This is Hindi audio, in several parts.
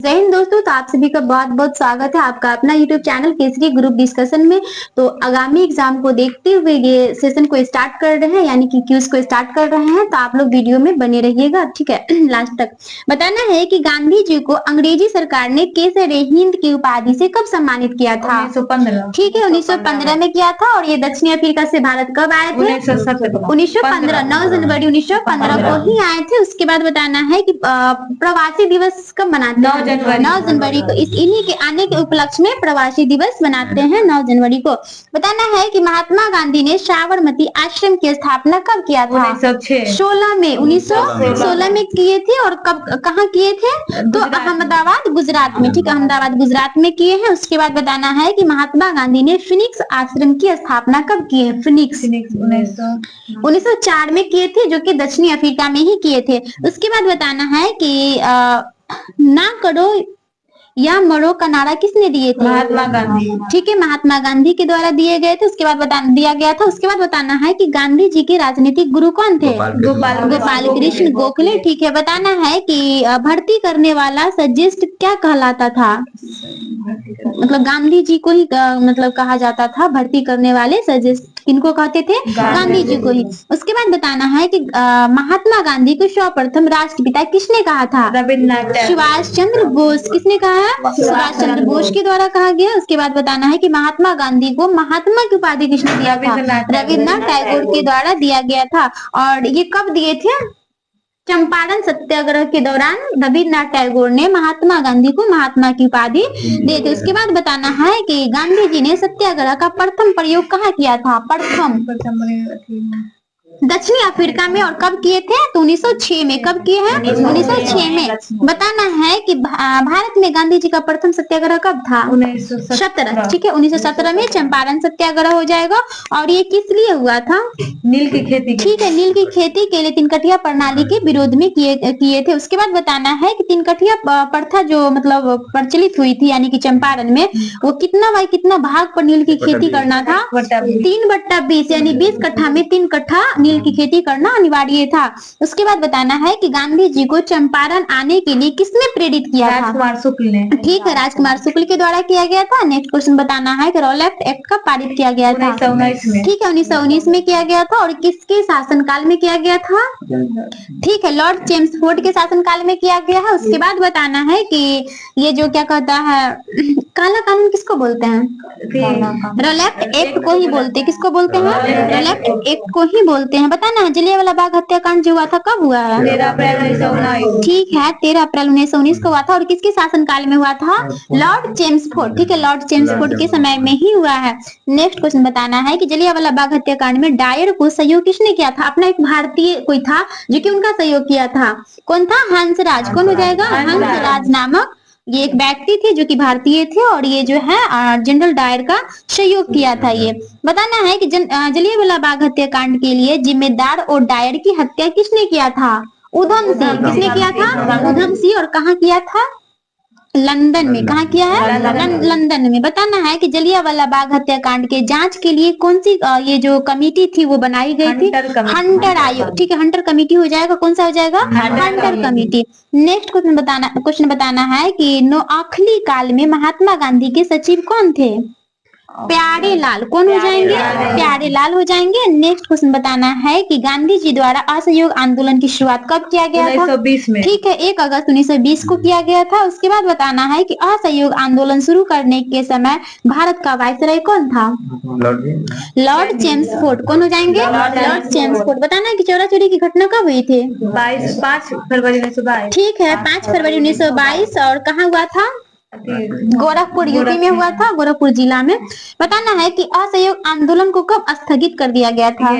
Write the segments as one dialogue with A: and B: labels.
A: जय हिंद दोस्तों। तो आप सभी का बहुत बहुत स्वागत है आपका अपना YouTube channel Kesari group discussion में। तो आगामी एग्जाम को देखते हुए ये सेशन को स्टार्ट कर रहे हैं, यानी कि क्यूज को स्टार्ट कर रहे हैं। तो आप लोग वीडियो में बने रहिएगा, ठीक है। लास्ट तक बताना है कि गांधी जी को अंग्रेजी सरकार ने केसर हिंद की उपाधि से कब सम्मानित किया था।
B: 1915।
A: ठीक है, 1915 में किया था। और ये दक्षिण अफ्रीका से भारत कब आए थे? 1915, 9 जनवरी 1915 को ही आए थे। उसके बाद बताना है कि प्रवासी दिवस कब मनाते हैं? 9 जनवरी को। इन्हीं के आने के उपलक्ष्य में प्रवासी दिवस मनाते हैं 9 जनवरी को। बताना है कि महात्मा गांधी ने साबरमती आश्रम की स्थापना कब किया था? 16 में 1916 में किए थे। और कब कहाँ किए थे? तो अहमदाबाद गुजरात में। ठीक है, अहमदाबाद गुजरात में किए हैं। उसके बाद बताना है कि महात्मा गांधी ने फिनिक्स आश्रम की स्थापना कब की है? फिनिक्स 1904 में किए थे, जो कि दक्षिणी अफ्रीका में ही किए थे। उसके बाद बताना है कि ना करो या मरो का नारा किसने दिए थे?
B: महात्मा गांधी।
A: ठीक है, महात्मा गांधी के द्वारा दिए गए थे। उसके बाद दिया गया था। उसके बाद बताना है कि गांधी जी के राजनीतिक गुरु कौन थे? गोपाल कृष्ण गोखले। ठीक है, बताना है कि भर्ती करने वाला सजेस्ट क्या कहलाता था? मतलब गांधी जी को ही मतलब कहा जाता था भर्ती करने वाले सजेस्ट। किनको कहते थे? गांधी जी को ही। उसके बाद बताना है कि महात्मा गांधी को सर्वप्रथम राष्ट्रपिता किसने कहा था?
B: रविन्द्रनाथ
A: सुभाष चंद्र बोस। किसने कहा? सुभाष चंद्र बोस के द्वारा कहा गया। उसके बाद बताना है कि महात्मा गांधी को महात्मा की उपाधि किसने दिया था? रविन्द्रनाथ टैगोर के द्वारा दिया गया था। और ये कब दिए थे? चंपारण सत्याग्रह के दौरान रविन्द्रनाथ टैगोर ने महात्मा गांधी को महात्मा की उपाधि दी थी। उसके बाद बताना है कि गांधी जी ने सत्याग्रह का प्रथम प्रयोग कहाँ किया था? प्रथम दक्षिणी अफ्रीका में। और कब किए थे? तो 1906 में। कब किए हैं? 1906 में। बताना है कि भारत में गांधी जी का प्रथम सत्याग्रह कब था? 1917। ठीक है, 1917 में चंपारण सत्याग्रह हो जाएगा। और ये किस लिए हुआ था?
B: नील की खेती।
A: ठीक है, नील की खेती के लिए तीनकठिया प्रणाली के विरोध में किए थे। उसके बाद बताना है कि तीनकठिया प्रथा जो मतलब प्रचलित हुई थी, यानी कि चंपारण में, वो कितना बाई कितना भाग पर नील की खेती करना था? 3/20, यानी 20 कट्ठा में 3 कट्ठा नील की खेती करना अनिवार्य था। उसके बाद बताना है कि गांधी जी को चंपारण आने के लिए किसने प्रेरित किया था?
B: राजकुमार शुक्ल ने।
A: ठीक है, राजकुमार शुक्ल के द्वारा किया गया था। नेक्स्ट क्वेश्चन बताना है कि रॉलेट एक्ट कब पारित किया गया था?
B: 1919 में।
A: ठीक है, 1919 में किया गया था। और किसके शासनकाल में किया गया था? ठीक है, लॉर्ड चेम्सफोर्ड के शासनकाल में किया गया है। उसके बाद बताना है कि ये जो क्या कहता है, काला कानून किसको बोलते हैं? रॉलेट एक्ट को ही बोलते हैं। किसको बोलते हैं? रॉलेट एक्ट को ही बोलते हैं। बताना है जलियांवाला बाग हत्याकांड जो हुआ था कब हुआ है?
B: 13 अप्रैल 1919।
A: ठीक है, 13 अप्रैल 1919 को हुआ था। और किसके शासनकाल में हुआ था? Lord Chelmsford. ठीक है, लॉर्ड चेम्सफोर्ड के समय में ही हुआ है। नेक्स्ट क्वेश्चन बताना है कि जलियांवाला बाग हत्याकांड में डायर को सहयोग किसने किया था? अपना एक भारतीय कोई था जो कि उनका सहयोग किया था। कौन था? हंसराज। कौन हो जाएगा? हंसराज नामक ये एक व्यक्ति थे जो कि भारतीय थे। और ये जो है जनरल डायर का सहयोग किया था। ये बताना है कि जलियांवाला बाग हत्याकांड के लिए जिम्मेदार और डायर की हत्या किसने किया था? उधम सिंह। किसने किया था? उधम सिंह। और कहाँ किया था? लंदन में। कहाँ किया है? लंदन में। बताना है कि जलियांवाला बाग हत्याकांड के जांच के लिए कौन सी ये जो कमेटी थी वो बनाई गई थी? हंटर आयोग। ठीक है, हंटर कमेटी हो जाएगा। कौन सा हो जाएगा? Hunter committee. नेक्स्ट क्वेश्चन बताना है कि नोआखली काल में महात्मा गांधी के सचिव कौन थे? प्यारे लाल। कौन हो जाएंगे? प्यारे लाल हो जाएंगे। नेक्स्ट क्वेश्चन बताना है कि गांधी जी द्वारा असहयोग आंदोलन की शुरुआत कब किया गया था?
B: 1920 में।
A: ठीक है, 1 अगस्त 1920 को किया गया था। उसके बाद बताना है कि असहयोग आंदोलन शुरू करने के समय भारत का वायसराय कौन था? Lord Chelmsford. कौन हो जाएंगे? Lord Chelmsford. बताना है कि चोरा चोरी की घटना कब हुई थी?
B: 5 फरवरी 1922।
A: ठीक है, 5 फरवरी 1922। और कहाँ हुआ था? गोरखपुर, यूपी में हुआ था, गोरखपुर जिला में। बताना है कि असहयोग आंदोलन को कब स्थगित कर दिया गया था?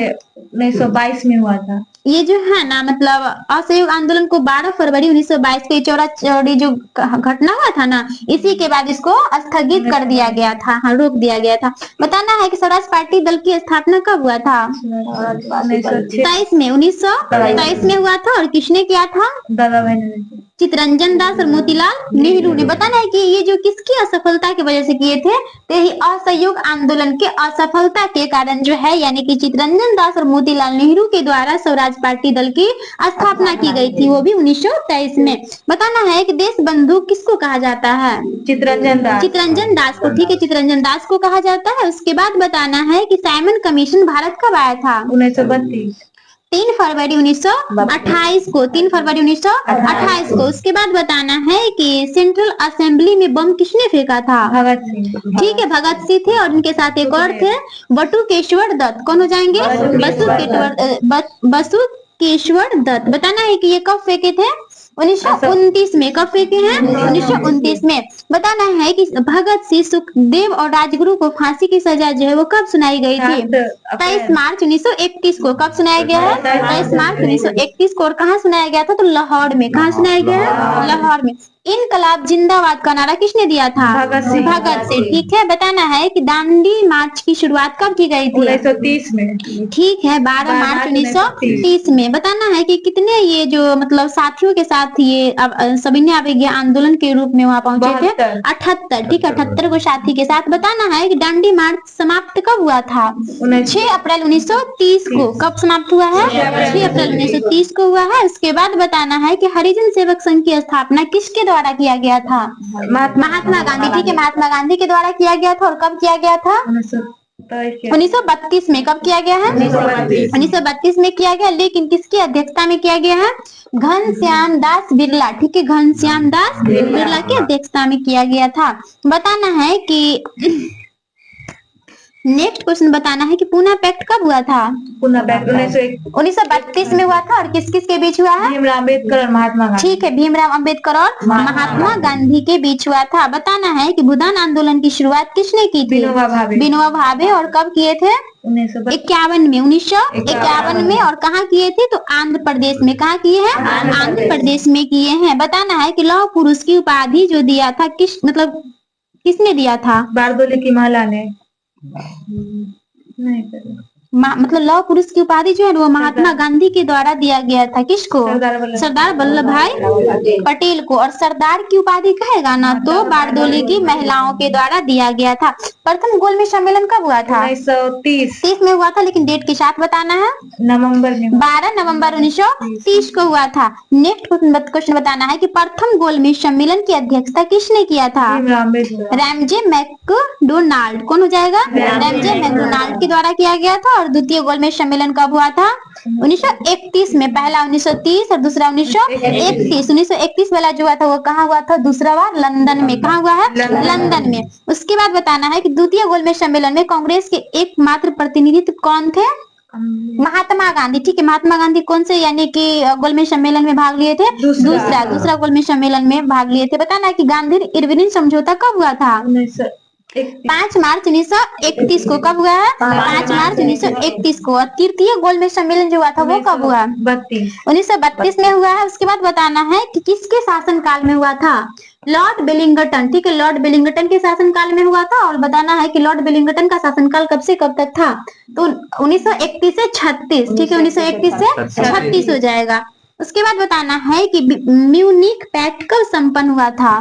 B: 1922 में हुआ था।
A: ये जो है ना, मतलब असहयोग आंदोलन को 12 फरवरी 1922 को चोरा चोरी जो घटना हुआ था ना, इसी के बाद इसको स्थगित कर दिया गया था। हाँ, रोक दिया गया था। बताना है कि स्वराज पार्टी दल की स्थापना कब हुआ था? 1923 में। 1923 में हुआ था। और किसने किया था?
B: दादा भाई ने।
A: चितरंजन दास और मोतीलाल नेहरू ने। बताना है कि ये जो किसकी असफलता की वजह से किए थे? तो यही असहयोग आंदोलन के असफलता के कारण जो है, यानी कि चितरंजन दास और मोतीलाल नेहरू के द्वारा स्वराज पार्टी दल की स्थापना की गई थी, वो भी 1923 में। बताना है कि देश बंधु किसको कहा जाता है?
B: चितरंजन दास।
A: चितरंजन दास को, ठीक है, चितरंजन दास को कहा जाता है। उसके बाद बताना है कि साइमन कमीशन भारत कब आया था?
B: 1932।
A: 3 फरवरी 1928 को, 3 फरवरी 1928 को। उसके बाद बताना है कि सेंट्रल असेंबली में बम किसने फेंका था?
B: भगत सिंह।
A: ठीक है, भगत सिंह थे और उनके साथ एक और थे बटुकेश्वर दत्त। कौन हो जाएंगे? बसुकेश्वर दत्त। बताना है कि ये कब फेंके थे? 1929 में। कब फेंके हैं? 1929 में। बताना है कि भगत सिंह, सुखदेव और राजगुरु को फांसी की सजा जो है वो कब सुनाई गई थी? 23 मार्च 1931 को। कब सुनाया गया है? 23 मार्च 1931 को। और कहाँ सुनाया गया था? तो लाहौर में। कहाँ सुनाया गया है? लाहौर में। इनकलाब जिंदाबाद का नारा किसने दिया था?
B: भगत सिंह।
A: भगत सिंह, ठीक है। बताना है कि दांडी मार्च की शुरुआत कब की गई थी?
B: 1930 में।
A: ठीक है, 12 मार्च 1930 में। बताना है कि कितने ये जो मतलब साथियों के साथ ये सविनय अवज्ञा आंदोलन के रूप में वहाँ पहुंचे थे? 78। ठीक है, 78 को साथी के साथ। बताना है कि दांडी मार्च समाप्त कब हुआ था? 6 अप्रैल 1930 को। कब समाप्त हुआ है? 6 अप्रैल 1930 को हुआ है। उसके बाद बताना है कि हरिजन सेवक संघ की स्थापना किसके द्वारा किया गया था? महात्मा गांधी। ठीक है, महात्मा गांधी के द्वारा किया गया था। और कब किया गया था? 1932 में। कब किया गया है? 1932 में किया गया। लेकिन किसकी अध्यक्षता में किया गया है? घनश्याम दास बिरला। ठीक है, घनश्याम दास बिरला की अध्यक्षता में किया गया था। बताना है कि नेक्स्ट क्वेश्चन बताना है कि पूना पैक्ट कब हुआ था?
B: पूना पैक्ट
A: 1932 में हुआ था। और किस किस के बीच हुआ है?
B: भीमराव अम्बेडकर और महात्मा गांधी।
A: ठीक है, भीमराव अम्बेडकर और महात्मा गांधी के बीच हुआ था। बताना है कि भूदान आंदोलन की शुरुआत किसने की थी?
B: विनोबा भावे।
A: विनोबा भावे। और कब किए थे? 1951 में। 1951 में। और कहाँ किए थे? तो आंध्र प्रदेश में। कहाँ किए हैं? आंध्र प्रदेश में किए हैं। बताना है कि लौह पुरुष की उपाधि जो दिया था किसने दिया था?
B: बारदोली की महिला ने।
A: मतलब लौह पुरुष की उपाधि जो है वो महात्मा गांधी के द्वारा दिया गया था। किसको? सरदार वल्लभ भाई पटेल को। और सरदार की उपाधि कहेगा ना तो बारदोली की महिलाओं के द्वारा दिया गया था। प्रथम गोलमेज सम्मेलन कब हुआ था? 1930 में हुआ था। लेकिन डेट के साथ बताना है।
B: नवंबर में।
A: 12 नवंबर 1930 को हुआ था। नेक्स्ट क्वेश्चन बताना है कि प्रथम गोलमेज सम्मेलन की अध्यक्षता किसने किया था? Ramsay MacDonald. कौन हो जाएगा? रैमजे मैकडोनाल्ड के द्वारा किया गया था। और द्वितीय गोलमेज सम्मेलन कब हुआ था? 1931 में। पहला 1930 और दूसरा 1931। 1931 वाला जो हुआ था वो कहाँ हुआ था? दूसरा बार लंदन में। कहाँ हुआ है? लंदन में। उसके बाद बताना है कि द्वितीय गोलमेज सम्मेलन में कांग्रेस के एकमात्र प्रतिनिधित्व कौन थे? महात्मा गांधी। ठीक है, महात्मा गांधी कौन से यानी कि गोलमेज सम्मेलन में भाग लिए थे? दूसरा गोलमेज सम्मेलन में भाग लिए थे। बताना है कि गांधी इरविन समझौता कब हुआ था? 5 मार्च 1931 को। कब हुआ है? 5 मार्च 1931 को। और तृतीय गोलमेज सम्मेलन जो हुआ था वो कब हुआ? 1932 में हुआ है। उसके बाद बताना है कि किसके शासनकाल में हुआ था? Lord Wellington. ठीक है, लॉर्ड वेलिंगटन के शासनकाल में हुआ था। और बताना है कि लॉर्ड वेलिंगटन का शासनकाल कब से कब तक था? तो 1931 से 36। ठीक है, 1931 से 36 हो जाएगा। उसके बाद बताना है कि म्यूनिख पैक्ट कब संपन्न हुआ था?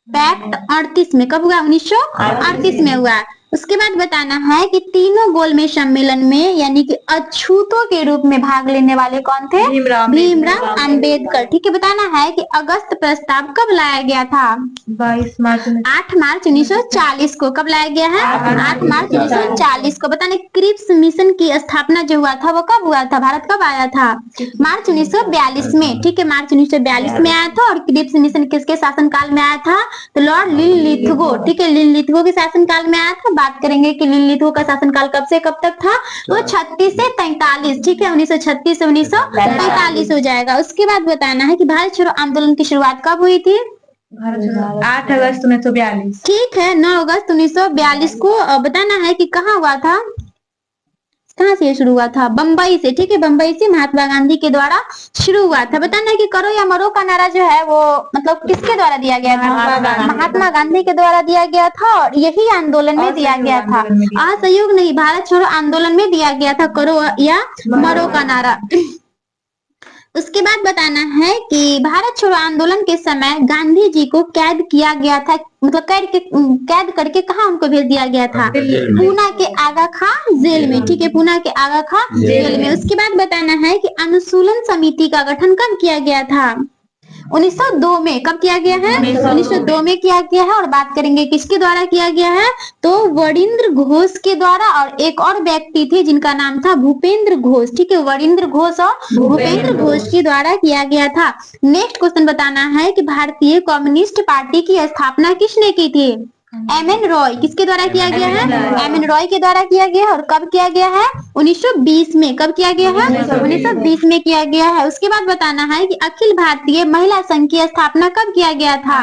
A: पैक्ट 38 में। कब हुआ? 1938 में हुआ। उसके बाद बताना है कि तीनों गोलमेज सम्मेलन में यानी कि अछूतों के रूप में भाग लेने वाले कौन थे? भीमराव अम्बेडकर। ठीक है, बताना है कि अगस्त प्रस्ताव कब लाया गया था? 8 मार्च 1940 को। कब लाया गया है? 8 मार्च 1940 को। बताना क्रिप्स मिशन की स्थापना जो हुआ था वो कब हुआ था? भारत कब आया था? मार्च 1942 में। ठीक है, मार्च 1942 में आया था। और क्रिप्स मिशन किसके शासनकाल में आया था? तो लॉर्ड लिनलिथगो। ठीक है, लिनलिथगो के शासनकाल में आया था। बात करेंगे कि लिनलिथगो का शासनकाल कब से कब तक था? वो 36 से 43। ठीक है, 1936 से 1943 हो जाएगा। उसके बाद बताना है कि भारत छोड़ो आंदोलन की शुरुआत कब हुई थी?
B: 8 अगस्त 1942।
A: ठीक है, 9 अगस्त 1942 को। बताना है कि कहाँ हुआ था? कहाँ से शुरू हुआ था? बम्बई से। ठीक है, बम्बई से महात्मा गांधी के द्वारा शुरू हुआ था। बताना है कि करो या मरो का नारा जो है वो मतलब किसके द्वारा दिया गया था? महात्मा गांधी के द्वारा दिया गया था। और यही आंदोलन में दिया गया था। असहयोग नहीं, भारत छोड़ो आंदोलन में दिया गया था करो या मरो का नारा। उसके बाद बताना है कि भारत छोड़ो आंदोलन के समय गांधी जी को कैद किया गया था, मतलब कैद करके कहाँ उनको भेज दिया गया था? पूना के आगा खां जेल में, ठीक है, पूना के आगा खां जेल में। उसके बाद बताना है कि अनुसूलन समिति का गठन कब किया गया था? 1902 में। कब किया गया है? 1902 में किया गया है। और बात करेंगे किसके द्वारा किया गया है, तो वरिंद्र घोष के द्वारा, और एक और व्यक्ति थे जिनका नाम था भूपेंद्र घोष, ठीक है, वरिंद्र घोष और भूपेंद्र घोष के द्वारा किया गया था। नेक्स्ट क्वेश्चन बताना है कि भारतीय कम्युनिस्ट पार्टी की स्थापना किसने की थी? एम.एन. रॉय। किसके द्वारा किया गया है? एम.एन. रॉय के द्वारा किया गया है। और कब किया गया है? 1920 में। कब किया गया है? 1920 में किया गया है। उसके बाद बताना है कि अखिल भारतीय महिला संघ की स्थापना कब किया गया था?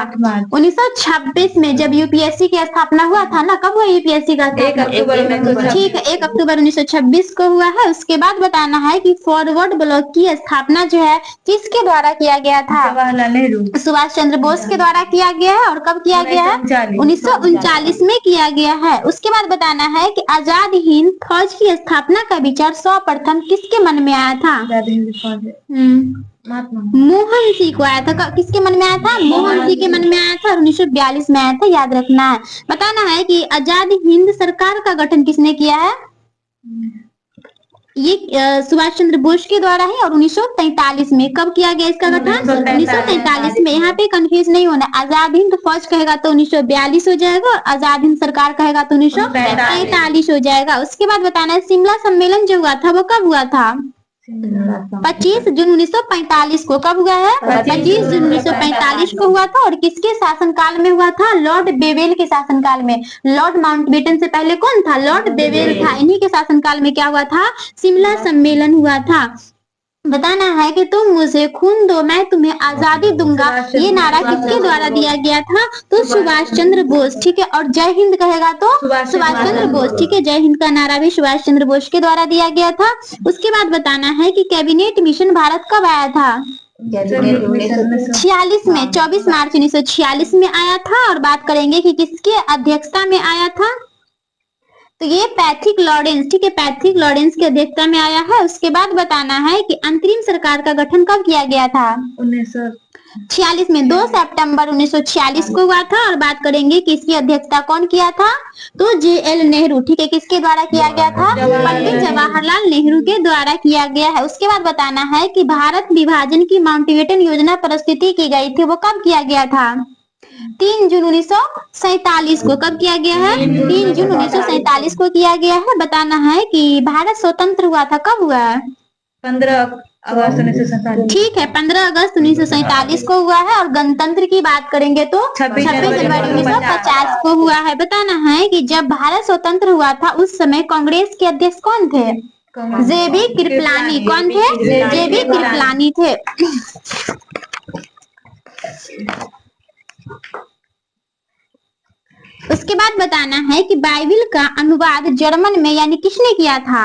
A: 1926 में, जब यूपीएससी की स्थापना हुआ था ना। कब हुआ यूपीएससी का?
B: 1 अक्टूबर।
A: ठीक है, 1 अक्टूबर 1926 को हुआ है। उसके बाद बताना है कि फॉरवर्ड ब्लॉक की स्थापना जो है किसके द्वारा किया गया था?
B: जवाहरलाल नेहरू,
A: सुभाष चंद्र बोस के द्वारा किया गया है। और कब किया गया है? 1939 में किया गया है। उसके बाद बताना है कि आजाद हिंद फौज की स्थापना का विचार सर्वप्रथम किसके मन में आया था? मोहन सिंह को आया था। किसके मन में आया था? मोहन सिंह के मन में आया था। और 1942 में आया था, याद रखना है। बताना है कि आजाद हिंद सरकार का गठन किसने किया है? ये सुभाष चंद्र बोस के द्वारा है। और 1943 में। कब किया गया इसका गठन? 1943 में। यहाँ पे कंफ्यूज नहीं होना, आजाद हिंद फौज कहेगा तो 1942 हो जाएगा, और आजाद हिंद सरकार कहेगा तो 1943 हो जाएगा। उसके बाद बताना है शिमला सम्मेलन जो हुआ था वो कब हुआ था? 25 जून 1945 को। कब हुआ है? 25 जून 1945 को हुआ था। और किसके शासनकाल में हुआ था? लॉर्ड बेवेल के शासनकाल में। लॉर्ड माउंटबेटन से पहले कौन था? लॉर्ड बेवेल था। इन्हीं के शासनकाल में क्या हुआ था? शिमला सम्मेलन हुआ था। बताना है कि तुम मुझे खून दो मैं तुम्हें आजादी दूंगा, ये नारा किसके द्वारा दिया गया था? तो सुभाष चंद्र बोस, ठीक है। और जय हिंद कहेगा तो सुभाष चंद्र बोस, ठीक है। जय हिंद का नारा भी सुभाष चंद्र बोस के द्वारा दिया गया था। उसके बाद बताना है कि कैबिनेट मिशन भारत कब आया था? 46 में। 24 मार्च 1946 में आया था। और बात करेंगे कि किसके अध्यक्षता में आया था? तो ये पैथिक लॉरेंस, ठीक है, पैथिक लॉरेंस की अध्यक्षता में आया है। उसके बाद बताना है कि अंतरिम सरकार का गठन कब किया गया था? 1946 में। 2 सितंबर 1946 को हुआ था। और बात करेंगे कि इसकी अध्यक्षता कौन किया था? तो JL नेहरू, ठीक है। किसके द्वारा किया गया था? पंडित जवाहरलाल नेहरू के द्वारा किया गया है। उसके बाद बताना है कि भारत विभाजन की माउंटबेटन योजना प्रस्तुति की गई थी, वो कब किया गया था? 3 जून 1947 को। कब किया गया है? 3 जून 1947 को किया गया है। बताना है कि भारत स्वतंत्र हुआ था, कब हुआ है?
B: 15 अगस्त 1947।
A: ठीक है, 15 अगस्त 1947 को हुआ है। और गणतंत्र की बात करेंगे तो 26 जनवरी 1950 को हुआ है। बताना है कि जब भारत स्वतंत्र हुआ था उस समय कांग्रेस के अध्यक्ष कौन थे? JB कृपलानी। कौन थे? JB कृपलानी थे। उसके बाद बताना है कि बाइबिल का अनुवाद जर्मन में यानी किसने किया था?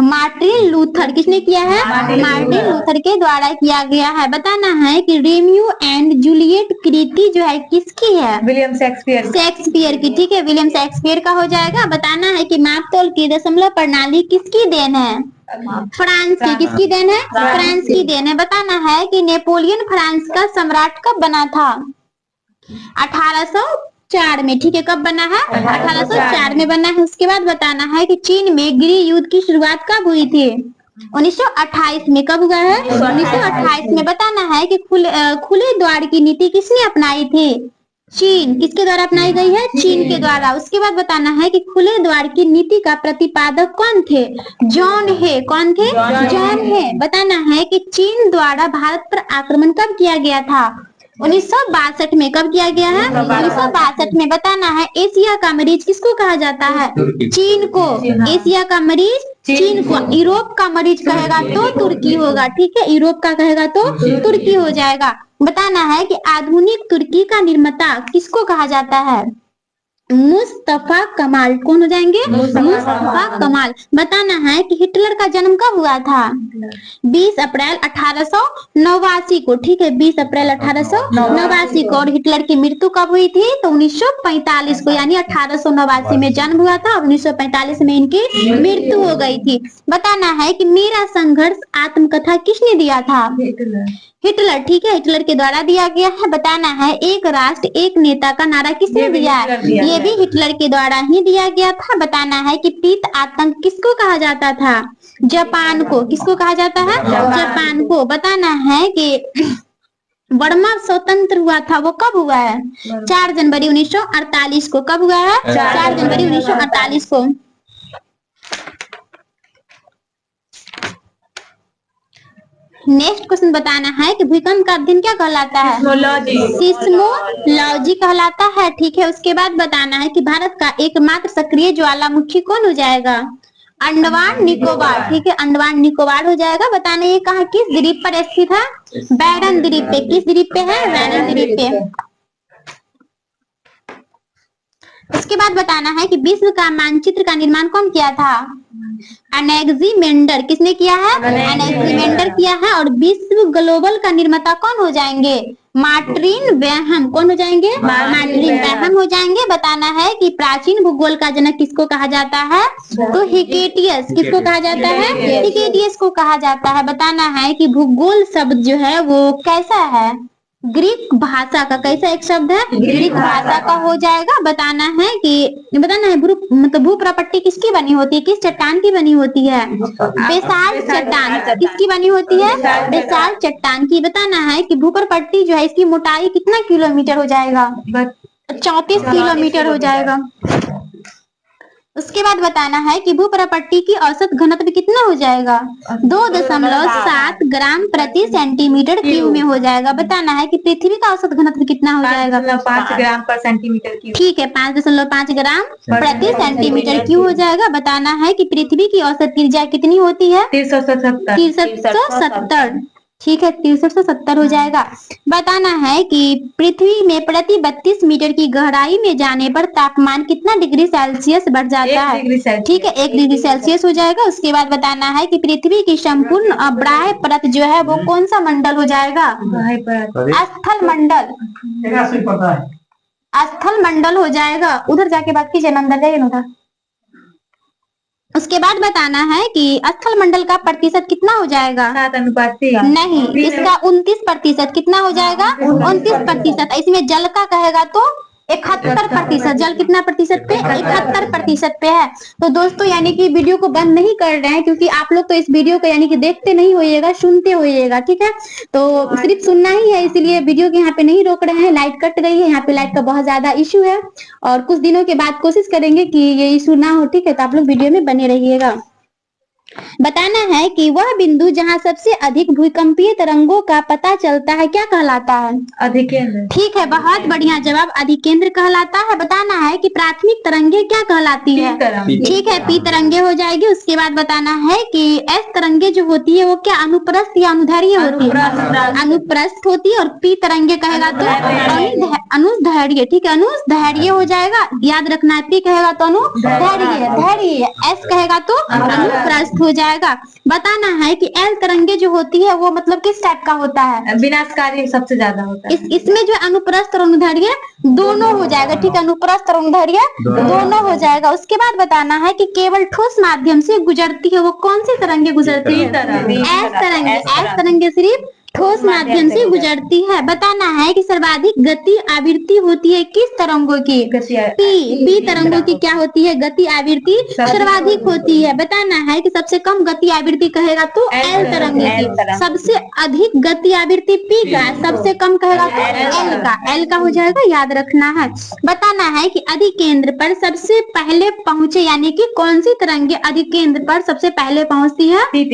A: Martin Luther. किसने किया है? मार्टिन लूथर के द्वारा किया गया है। बताना है कि रोमियो एंड जूलियट कृति जो है किसकी है?
B: विलियम
A: शेक्सपियर की, ठीक है, विलियम शेक्सपियर का हो जाएगा। बताना है कि मापतोल की दशमलव प्रणाली किसकी देन है? फ्रांस की। किसकी देन है? फ्रांस की देन है। बताना है कि नेपोलियन फ्रांस का सम्राट कब बना था? 1804 में, ठीक है। कब बना है? 1804 में बना है। उसके बाद बताना है कि चीन में गृह युद्ध की शुरुआत कब हुई थी? 1928 में। कब हुआ है? 1928 में। बताना है कि खुले द्वार की नीति किसने अपनाई थी? चीन। किसके द्वारा अपनाई गई है? चीन के द्वारा। उसके बाद बताना है कि खुले द्वार की नीति का प्रतिपादक कौन थे? जॉन हे। कौन थे? जॉन हे। बताना है कि चीन द्वारा भारत पर आक्रमण कब किया गया था? 1962 में। कब किया गया है? 1962 में। बताना है एशिया का मरीज किसको कहा जाता है? चीन को। एशिया का मरीज चीन को। यूरोप का मरीज कहेगा तो तुर्की होगा, ठीक है। यूरोप का कहेगा तो तुर्की हो जाएगा। बताना है कि आधुनिक तुर्की का निर्माता किसको कहा जाता है? मुस्तफा कमाल। कौन हो जाएंगे? मुस्तफा कमाल। बताना है कि हिटलर का जन्म कब हुआ था? 20 अप्रैल 1889 को। ठीक है, 20 अप्रैल 1889 को। और हिटलर की मृत्यु कब हुई थी? तो 1945 को, यानी 1889 में जन्म हुआ था और 1945 में इनकी मृत्यु हो गई थी। बताना है कि मेरा संघर्ष आत्मकथा किसने दिया था? हिटलर। ठीक है, हिटलर के द्वारा दिया गया है। बताना है एक राष्ट्र एक नेता का नारा किसने दिया है? ये भी हिटलर के द्वारा ही दिया गया था। बताना है कि पीत आतंक किसको कहा जाता था? जापान को। किसको कहा जाता है? जापान को। बताना है कि बर्मा स्वतंत्र हुआ था, वो कब हुआ है? 4 जनवरी 1948 को। कब हुआ है? 4 जनवरी 1948 को। नेक्स्ट क्वेश्चन बताना है कि भूकंप का अध्ययन क्या कहलाता है? सिस्मोलॉजी कहलाता है। ठीक है, उसके बाद बताना है कि भारत का एकमात्र सक्रिय ज्वालामुखी कौन हो जाएगा? अंडमान निकोबार। ठीक है, अंडमान निकोबार हो जाएगा। बताना ये कहाँ किस द्वीप पर स्थित है? बैरन द्वीप पे। किस द्वीप पे है? बैरन द्वीप पे। उसके बाद बताना है कि विश्व का मानचित्र का निर्माण कौन किया था? एनेक्सिमेंडर। किसने किया है? एनेक्सिमेंडर किया है। और विश्व ग्लोबल का निर्माता कौन हो जाएंगे? Martin Behaim. कौन हो जाएंगे? मार्टिन बेहम हो जाएंगे। बताना है कि प्राचीन भूगोल का जनक किसको कहा जाता है? तो हिकेटियस। किसको कहा जाता है? हिकेटियस को कहा जाता है। बताना है कि भूगोल शब्द जो है वो कैसा है? ग्रीक भाषा का। कैसा एक शब्द है? ग्रीक भाषा का हो जाएगा। बताना है भू प्रॉपर्टी किसकी बनी होती है? किस चट्टान की बनी होती है? बेसाल्ट चट्टान। किसकी बनी होती है? बेसाल्ट चट्टान की। बताना है कि भू प्रॉपर्टी जो है इसकी मोटाई कितना किलोमीटर हो जाएगा? 34 किलोमीटर हो जाएगा। उसके बाद बताना है कि भू प्रॉपर्टी की औसत घनत्व कितना हो जाएगा? 2.7 ग्राम प्रति सेंटीमीटर क्यूब में हो जाएगा। बताना है कि पृथ्वी का औसत घनत्व कितना हो जाएगा?
B: 5 ग्राम पर सेंटीमीटर क्यूब।
A: ठीक है, 5.5 ग्राम प्रति सेंटीमीटर क्यूब हो जाएगा। बताना है कि पृथ्वी की औसत त्रिज्या कितनी होती है? 370। ठीक है, 370 हो जाएगा। बताना है कि पृथ्वी में प्रति 32 मीटर की गहराई में जाने पर तापमान कितना डिग्री सेल्सियस बढ़ जाता है? ठीक है, 1 डिग्री सेल्सियस हो जाएगा। उसके बाद बताना है कि पृथ्वी की संपूर्ण बाह्य परत जो है वो कौन सा मंडल हो जाएगा? स्थल मंडल। स्थल मंडल हो जाएगा। उधर जाके बात कीजिए, अंदर जाइए ना उधर। उसके बाद बताना है कि स्थल मंडल का प्रतिशत कितना हो जाएगा?
B: 7:3।
A: नहीं, इसका 29%। कितना हो जाएगा? 29%। इसमें जल का कहेगा तो 71%। जल कितना प्रतिशत पे? 71% पे है। तो दोस्तों यानी कि वीडियो को बंद नहीं कर रहे हैं, क्योंकि आप लोग तो इस वीडियो को यानी कि देखते नहीं होइएगा, सुनते होइएगा। ठीक है, तो सिर्फ सुनना ही है, इसीलिए वीडियो को यहाँ पे नहीं रोक रहे हैं। लाइट कट गई है, यहाँ पे लाइट का बहुत ज्यादा इश्यू है और कुछ दिनों के बाद कोशिश करेंगे कि ये इश्यू ना हो। ठीक है, तो आप लोग वीडियो में बने रहिएगा। बताना है कि वह बिंदु जहां सबसे अधिक भूकंपीय तरंगों का पता चलता है क्या कहलाता है?
B: अधिकेंद्र।
A: ठीक है, बहुत बढ़िया जवाब, अधिकेंद्र कहलाता है। बताना है कि प्राथमिक तरंगे क्या कहलाती है? ठीक है, पी तरंगे हो जाएगी। उसके बाद बताना है कि एस तरंगे जो होती है वो क्या अनुप्रस्थ या अनुदैर्घ्य होती है? अनुप्रस्थ होती है। और पी तरंगे कहेगा तो अनुदैर्घ्य। ठीक है, अनुदैर्घ्य हो जाएगा। याद रखना है, पी कहेगा तो अनुदैर्घ्य, एस कहेगा तो अनुप्रस्थ हो जाएगा। बताना है कि एल तरंगे जो होती है वो मतलब किस टाइप का होता है?
B: विनाशकारी सबसे ज्यादा होता है।
A: इसमें जो अनुप्रस्थ और अनुदैर्घ्य दोनों हो जाएगा। ठीक है, अनुप्रस्थ और अनुदैर्घ्य दोनों हो जाएगा। उसके बाद बताना है कि केवल ठोस माध्यम से गुजरती है वो कौन सी तरंगे गुजरती है? एस तरंगे सिर्फ ठोस माध्यम से गुजरती है। बताना है कि सर्वाधिक गति आवृत्ति होती है किस तरंगों की? पी तरंगों की क्या होती है? गति आवृत्ति सर्वाधिक होती है। बताना है कि सबसे कम गति आवृत्ति कहेगा तो एल तरंगे की। सबसे अधिक गति आवृत्ति पी का, सबसे कम कहेगा तो एल का हो जाएगा। याद रखना है। बताना है कि अधिकेंद्र पर सबसे पहले पहुंचे, यानी कि कौन सी तरंगे अधिकेंद्र पर सबसे पहले पहुंचती है? पी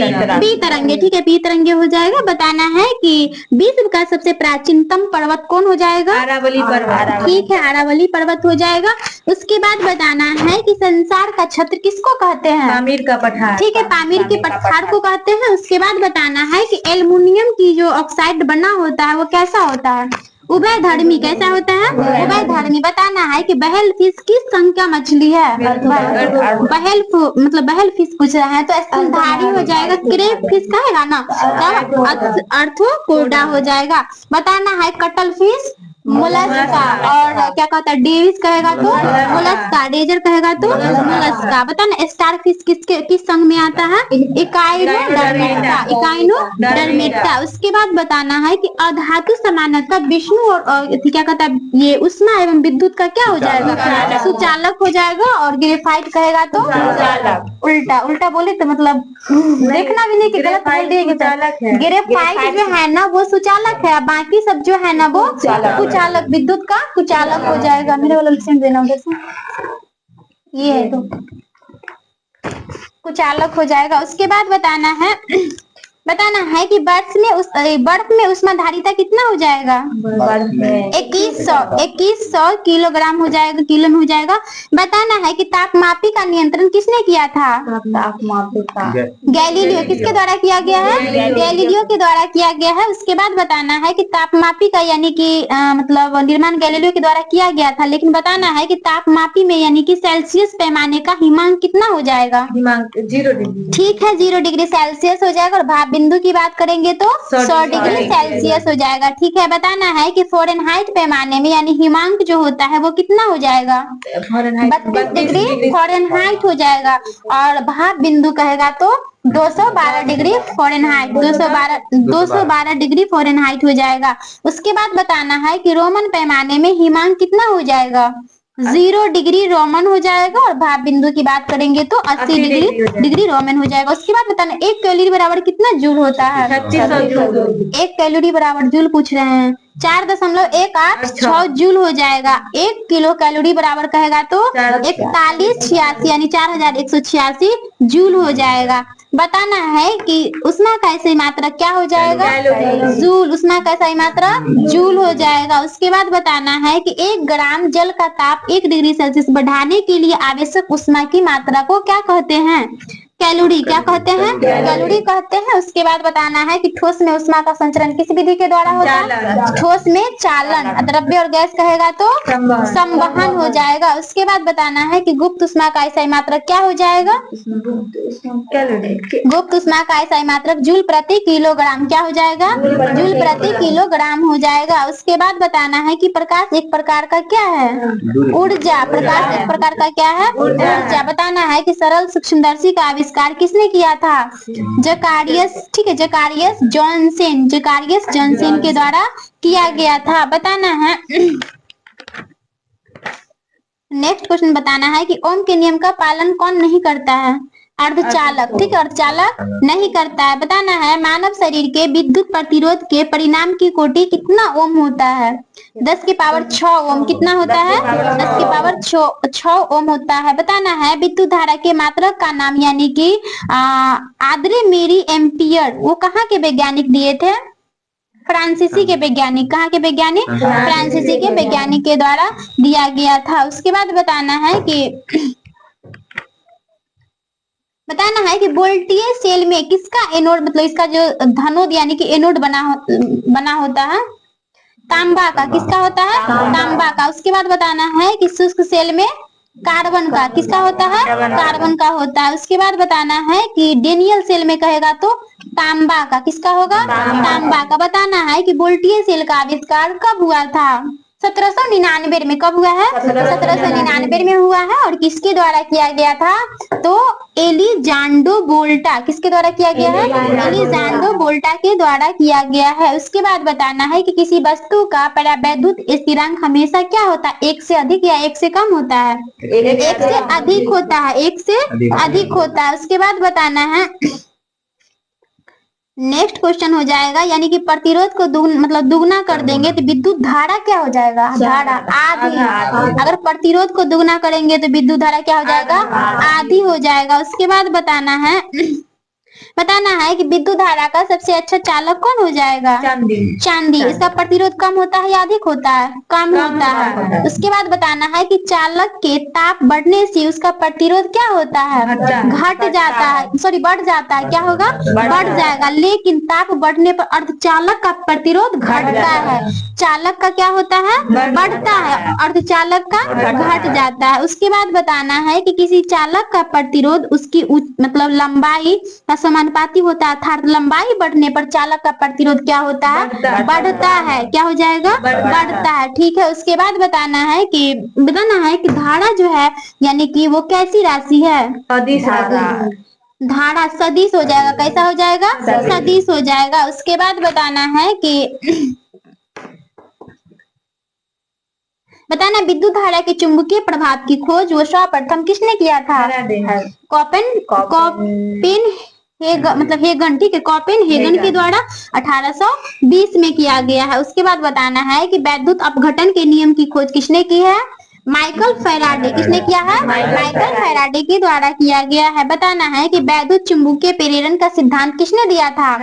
A: तरंगे। ठीक है, पी तरंगे हो जाएगा। बताना है कि विश्व का सबसे प्राचीनतम पर्वत कौन हो जाएगा?
B: अरावली पर्वत।
A: ठीक है, अरावली पर्वत हो जाएगा। उसके बाद बताना है कि संसार का छत्र किसको कहते हैं?
B: पामीर का पठार।
A: ठीक है, पामीर के पठार को कहते हैं। उसके बाद बताना है कि एल्युमिनियम की जो ऑक्साइड बना होता है वो कैसा होता है? उभयधर्मी कैसा होता है? उभयधर्मी। बताना है कि बहल फिश किस संघ का मछली है? मतलब बहल फिश पूछ रहा है तो स्तनधारी हो जाएगा। क्रेप फिश कहेगा ना तब अर्थोपोडा हो जाएगा। बताना है कटल फिश मोलस्का, और क्या कहता है डेविस कहेगा तो मोलस्का, डेजर कहेगा तो मोलस्का। बताना स्टार फिश किस संघ में आता है? Echinodermata, Echinodermata. उसके बाद बताना है कि अधातु समानता विष्णु और क्या कहता है ये उष्मा एवं विद्युत का क्या हो जाएगा? सुचालक हो जाएगा। और ग्रेफाइट कहेगा तो उल्टा। उल्टा बोले तो मतलब देखना भी नहीं कि गलत बोल दिए। ग्रेफाइट जो है ना वो सुचालक है, बाकी सब जो है ना वो कुचालक, विद्युत का कुचालक हो जाएगा। मेरे वाला लिसन देना उधर से, ये है तो कुचालक हो जाएगा। उसके बाद बताना है कि बर्फ में उष्माधारिता कितना हो जाएगा? 2100 किलोग्राम हो जाएगा, किलो में हो जाएगा। बताना है कि तापमापी का नियंत्रण किसने किया था? गैलीलियो। किसके द्वारा किया गया है? गैलीलियो के द्वारा किया गया है। उसके बाद बताना है कि तापमापी का यानी कि मतलब निर्माण गैलीलियो के द्वारा किया गया था, लेकिन बताना है कि तापमापी में यानी कि सेल्सियस पैमाने का हिमांक कितना हो जाएगा?
B: 0 डिग्री।
A: ठीक है, 0 डिग्री सेल्सियस हो जाएगा। और भाप बिंदु की बात करेंगे तो 100 डिग्री सेल्सियस हो जाएगा। ठीक है, बताना है कि फ़ारेनहाइट पैमाने में यानी हिमांक जो होता है वो कितना हो जाएगा? 32 डिग्री फ़ारेनहाइट हो जाएगा। और भाप बिंदु कहेगा तो 212 डिग्री फ़ारेनहाइट, 212 डिग्री फ़ारेनहाइट हो जाएगा। उसके बाद बताना है कि रोमन पैमाने में हिमांक कितना हो जाएगा? 0 डिग्री रोमन हो जाएगा। और भाप बिंदु की बात करेंगे तो 80 डिग्री रोमन हो जाएगा। उसके बाद बताना 1 कैलोरी बराबर कितना जूल होता है? 1 कैलोरी बराबर जूल पूछ रहे हैं। 4.186 जूल हो जाएगा। 1 किलो कैलोरी बराबर कहेगा तो 4186 यानी 4186 जूल हो जाएगा। बताना है कि उष्मा का सही मात्रा क्या हो जाएगा? जूल। उष्मा का सही मात्रा जूल हो जाएगा। उसके बाद बताना है कि 1 ग्राम जल का ताप 1 डिग्री सेल्सियस बढ़ाने के लिए आवश्यक उष्मा की मात्रा को क्या कहते हैं? कैलोरी। क्या कहते हैं? कैलोरी कहते हैं। उसके बाद बताना है कि ठोस में उष्मा का संचरण किस विधि के द्वारा होता है? ठोस में चालन। द्रव्य और गैस कहेगा तो संवहन हो जाएगा। उसके बाद बताना है कि गुप्त उष्मा का ऐसा मात्रक क्या हो जाएगा? गुप्त उष्मा का ऐसा मात्रक जूल प्रति किलोग्राम क्या हो जाएगा? जूल प्रति किलोग्राम हो जाएगा। उसके बाद बताना है कि प्रकाश एक प्रकार का क्या है? ऊर्जा। प्रकाश एक प्रकार का क्या है? ऊर्जा। बताना है कि सरल सूक्ष्मदर्शी का आविष्कार किसने किया था? जकारियस। ठीक है, जकारियस जॉनसन के द्वारा किया गया था। बताना है नेक्स्ट क्वेश्चन बताना है कि ओम के नियम का पालन कौन नहीं करता है? अर्धचालक। ठीक है, अर्धचालक नहीं करता है। बताना है मानव शरीर के विद्युत प्रतिरोध के परिणाम की कोटि कितना ओम होता है? 10 की पावर 6 ओम। कितना होता है? 10 की पावर 6 ओम होता है। बताना है विद्युत धारा के मात्रक का नाम यानी कि आद्रे मेरी एम्पियर वो कहाँ के वैज्ञानिक दिए थे? फ्रांसीसी के वैज्ञानिक। कहाँ के वैज्ञानिक? फ्रांसीसी के वैज्ञानिक के द्वारा दिया गया था। उसके बाद बताना है कि वोल्टेज सेल में किसका एनोड मतलब इसका जो धनोद यानी कि एनोड बना होता है? तांबा का। किसका होता है? तांबा का। उसके बाद बताना है कि शुष्क सेल में कार्बन का। किसका होता है? कार्बन का होता है। उसके बाद बताना है कि डेनियल सेल में कहेगा तो तांबा का। किसका होगा? तांबा का। बताना है कि वोल्टेज सेल का आविष्कार कब हुआ था? 1799 में। कब हुआ है? 1799 में हुआ है। और किसके द्वारा किया गया था? तो एलिजांडो वोल्टा। किसके द्वारा किया गया है? एलिजांडो वोल्टा के द्वारा किया गया है। उसके बाद बताना है कि किसी वस्तु का परावैद्युत स्थिरांक हमेशा क्या होता है? 1 से अधिक या 1 से कम होता है? 1 से अधिक होता है। 1 से अधिक होता है। उसके बाद बताना है नेक्स्ट क्वेश्चन हो जाएगा यानी कि प्रतिरोध को दुगना कर देंगे तो विद्युत धारा क्या हो जाएगा? धारा आधी। अगर प्रतिरोध को दुगना करेंगे तो विद्युत धारा क्या हो जाएगा? आधी हो जाएगा। उसके बाद बताना है बताना है कि विद्युत धारा का सबसे अच्छा चालक कौन हो जाएगा?
B: चांदी।
A: चांदी। इसका प्रतिरोध कम होता है या अधिक होता है? कम होता है। उसके बाद बताना है कि चालक के ताप बढ़ने से उसका प्रतिरोध क्या होता है? घट जाता है, सॉरी बढ़ जाता है। क्या होगा? बढ़ जाएगा। लेकिन ताप बढ़ने पर अर्धचालक का प्रतिरोध घटता है। चालक का क्या होता है? बढ़ता है। अर्धचालक का घट जाता है। उसके बाद बताना है कि किसी चालक का प्रतिरोध उसकी मतलब लंबाई का समानुपाती होता है, अर्थात लंबाई बढ़ने पर चालक का प्रतिरोध क्या होता है? बढ़ता है। क्या हो जाएगा? बढ़ता है। ठीक है। उसके बाद बताना है कि धारा जो है यानी कि वो कैसी राशि है? धारा सदिश हो जाएगा। कैसा हो जाएगा? सदिश हो जाएगा। उसके बाद बताना है कि बताना विद्युत धारा के चुंबकीय प्रभाव की खोज वो सर्वप्रथम किसने किया था? हेगन। ठीक है, कोपेनहेगन के द्वारा 1820 में किया गया है। उसके बाद बताना है कि वैद्युत अपघटन के नियम की खोज किसने की है? Michael Faraday. किसने किया है? माइकल फैराडे के द्वारा किया गया है। बताना है कि वैद्युत चुंबकीय प्रेरण का सिद्धांत किसने दिया था?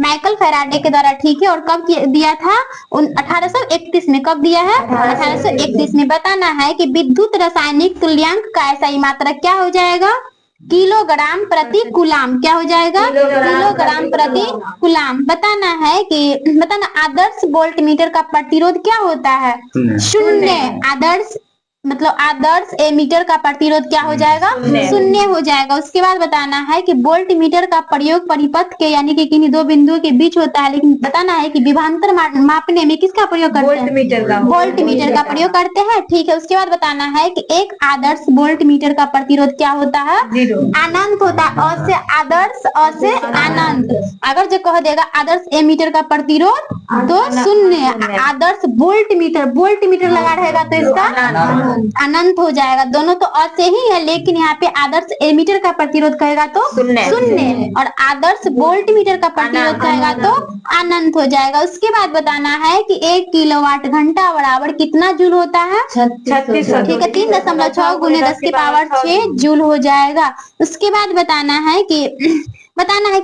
A: माइकल फैराडे के द्वारा। ठीक है। और कब दिया था? 1831 में। कब दिया है? 1831 में। बताना है कि विद्युत रासायनिक तुल्यांक का SI मात्रक क्या हो जाएगा? किलोग्राम प्रति कूलाम। क्या हो जाएगा? किलोग्राम प्रति कूलाम। बताना है कि आदर्श वोल्ट मीटर का प्रतिरोध क्या होता है? शून्य। आदर्श एमीटर का प्रतिरोध क्या हो जाएगा? शून्य हो जाएगा। उसके बाद बताना है कि वोल्ट मीटर का प्रयोग परिपथ के यानी कि किन्हीं दो बिंदुओं के बीच होता है, लेकिन बताना है कि विभवांतर मापने में किसका प्रयोग करते हैं? वोल्ट मीटर का प्रयोग करते हैं। ठीक है। उसके बाद बताना है कि एक आदर्श वोल्ट मीटर का प्रतिरोध क्या होता है? अनंत होता है। अ से आदर्श, अ से अनंत। अगर जो कह देगा आदर्श एमीटर का प्रतिरोध तो शून्य। आदर्श वोल्ट मीटर लगा रहेगा तो इसका अनंत हो जाएगा। दोनों तो अ से ही है, लेकिन यहाँ पे आदर्श एमीटर का प्रतिरोध कहेगा तो शून्य और आदर्श वोल्ट मीटर का प्रतिरोध कहेगा तो अनंत हो जाएगा। उसके बाद बताना है कि 1 किलोवाट घंटा बराबर कितना जूल होता है? 36। ठीक है। 3.6 गुने 10 की पावर 6 जूल हो जाएगा। उसके बाद बताना है कि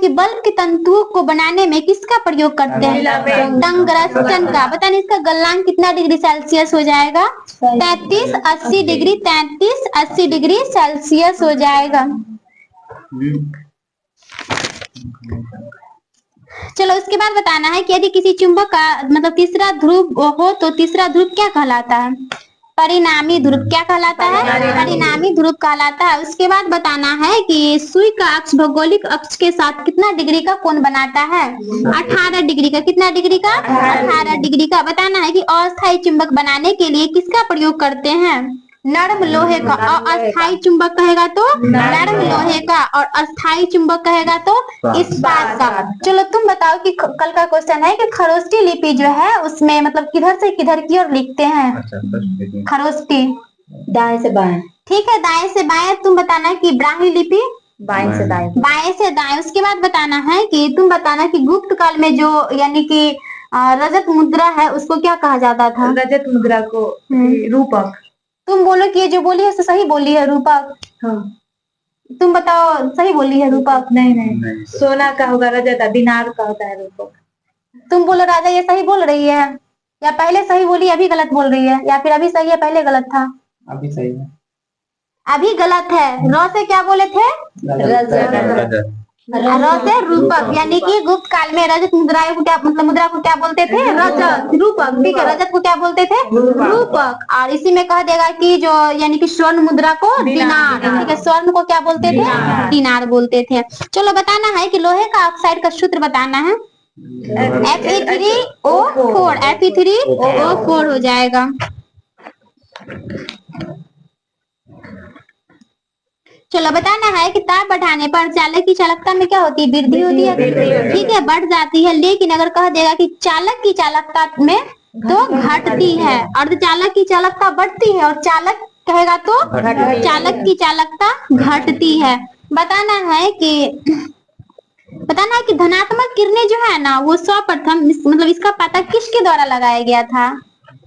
A: बल्ब के तंतुओं को बनाने में किसका प्रयोग करते हैं? टंगस्टन का। बताना इसका गलनांक कितना डिग्री सेल्सियस हो जाएगा? 33-80 डिग्री। 33-80 डिग्री सेल्सियस हो जाएगा। चलो उसके बाद बताना है कि यदि किसी चुंबक का तीसरा ध्रुव हो तो तीसरा ध्रुव क्या कहलाता है? परिणामी ध्रुव। क्या कहलाता है? परिणामी ध्रुव कहलाता है। उसके बाद बताना है कि सुई का अक्ष भौगोलिक अक्ष के साथ कितना डिग्री का कोण बनाता है? 18 डिग्री का। कितना डिग्री का? 18 डिग्री का। बताना है कि अस्थायी चुंबक बनाने के लिए किसका प्रयोग करते हैं? नरम लोहे का। अस्थायी चुंबक कहेगा तो नरम लोहे का और अस्थायी चुंबक कहेगा तो इस्पात का। चलो तुम बताओ कि कल का क्वेश्चन है कि खरोष्टी लिपि जो है उसमें किधर से किधर की ओर लिखते हैं? खरोष्टी
B: दाएं से बाएं।
A: ठीक है। दाएं से बाएं। तुम बताना कि ब्राह्मी लिपि
B: बाएं से दाएं।
A: बाएं से दाएं। उसके बाद बताना है कि तुम बताना कि गुप्त काल में जो यानी कि रजत मुद्रा है उसको क्या कहा जाता था?
B: रजत मुद्रा को रूपक।
A: तुम बोलो कि ये जो बोली है तो सही बोली है रूपक?
B: हाँ।
A: तुम बताओ सही बोली है रूपक?
B: नहीं। सोना का होगा रजत, दिनार का होता है रूपक।
A: तुम बोलो राजा ये सही बोल रही है या पहले सही बोली अभी गलत बोल रही है, या फिर अभी सही है पहले गलत था?
C: अभी सही है।
A: अभी गलत है। र से क्या बोले थे?
C: रजत।
A: र से रूपक यानी कि गुप्त काल में रजत मुद्रा को क्या मुद्रा को क्या बोलते थे? रजत। रूपक। ठीक है। रजत को क्या बोलते थे? रूपक। और इसी में कह देगा कि जो यानी कि स्वर्ण मुद्रा को दिनार। ठीक है। स्वर्ण को क्या बोलते थे? दिनार बोलते थे। चलो बताना है कि लोहे का ऑक्साइड का सूत्र बताना है। Fe3O4। Fe3O4 हो जाएगा। चलो बताना है कि ताप बढ़ाने पर चालक की चालकता में क्या होती है? वृद्धि होती है। ठीक है। बढ़ जाती है। लेकिन अगर कह देगा कि चालक की चालकता में तो घटती है। अर्धचालक की चालकता बढ़ती है और चालक कहेगा तो चालक की चालकता घटती है। बताना है कि धनात्मक किरणें जो है ना वो सर्वप्रथम इसका पता किसके द्वारा लगाया गया था?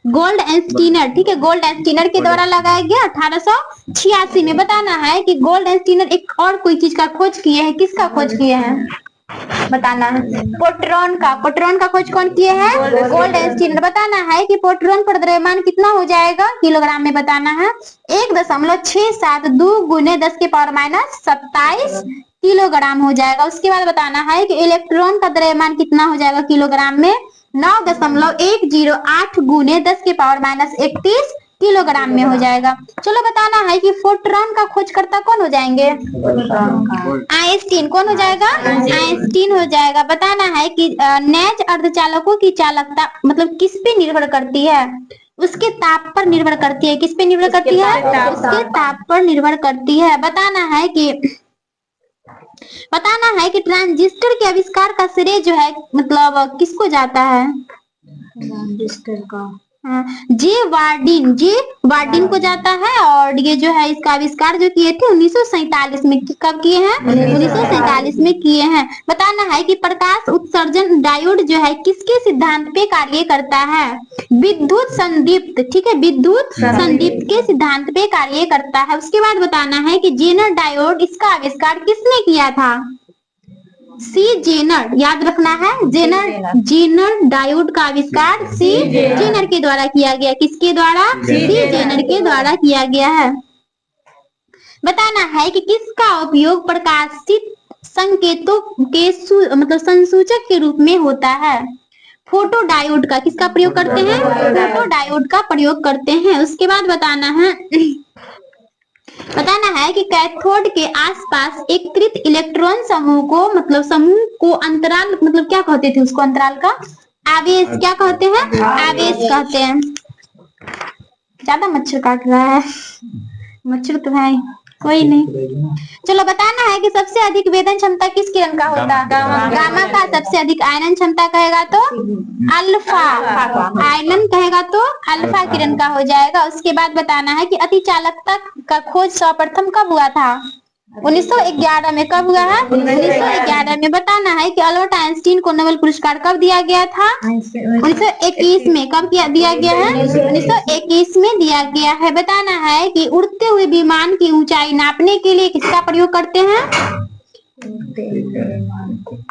A: गोल्ड एस्टीनर, ठीक है, गोल्ड एस्टीनर के द्वारा लगाया गया 1886 में। बताना है कि गोल्ड एस्टीनर एक और कोई चीज का खोज किए हैं, किसका खोज किए हैं बताना है। पोट्रॉन का खोज कौन किए हैं? गोल्ड एस्टीनर। बताना है कि पोट्रॉन पर द्रव्यमान कितना हो जाएगा किलोग्राम में, बताना है 1.672 गुने 10 के पावर माइनस 27 किलोग्राम हो जाएगा। उसके बाद बताना है कि इलेक्ट्रॉन का द्रव्यमान कितना हो जाएगा किलोग्राम में, 9.108 गुने 10 के पावर माइनस 31 किलोग्राम में हो जाएगा। चलो बताना है कि फोटोन का खोजकर्ता कौन हो जाएंगे? आइंस्टीन। कौन हो जाएगा? आइंस्टीन हो जाएगा। बताना है कि नेज अर्धचालकों की चालकता मतलब किस पे निर्भर करती है? उसके ताप पर निर्भर करती है। किस पे निर्भर करती है? उसके ताप पर निर्भर करती है। बताना है कि ट्रांजिस्टर के आविष्कार का श्रेय जो है मतलब किसको जाता है?
B: ट्रांजिस्टर का
A: जे वार्डिन को जाता है। और ये जो है इसका आविष्कार जो किए थे 1947 में। कब किए हैं? 1947 में किए हैं। बताना है कि प्रकाश उत्सर्जन डायोड जो है किसके सिद्धांत पे कार्य करता है? विद्युत संदीप्त, ठीक है, विद्युत संदीप्त के सिद्धांत पे कार्य करता है। उसके बाद बताना है कि जेनर डायोड, इसका आविष्कार किसने किया था? सी जेनर, याद रखना है, जेनर डायोड का आविष्कार सी जेनर के द्वारा किया गया। किसके द्वारा? सी जेनर के द्वारा किया गया है। बताना है कि किसका उपयोग प्रकाशित संकेतों के मतलब संसूचक के रूप में होता है? फोटो डायोड का। किसका प्रयोग करते हैं? फोटो डायोड का प्रयोग करते हैं। उसके बाद बताना है कि कैथोड के आसपास एकत्रित इलेक्ट्रॉन समूह को अंतराल मतलब क्या कहते थे? उसको अंतराल का आवेश क्या कहते हैं? आवेश कहते हैं। ज्यादा मच्छर काट रहा है, मच्छर तो है कोई नहीं। चलो बताना है कि सबसे अधिक वेदन क्षमता किस किरण का होता है? गामा का। सबसे अधिक आयनन क्षमता कहेगा तो अल्फा, आयनन कहेगा तो अल्फा किरण का हो जाएगा। उसके बाद बताना है कि अतिचालकता का खोज सर्वप्रथम कब हुआ था? 1911 में। कब हुआ है? 1911 में। बताना है कि अल्बर्ट आइंस्टीन को नोबेल पुरस्कार कब दिया गया था? 1921 में। कब दिया गया है? 1921 में दिया गया है। बताना है कि उड़ते हुए विमान की ऊंचाई नापने के लिए किसका प्रयोग करते हैं?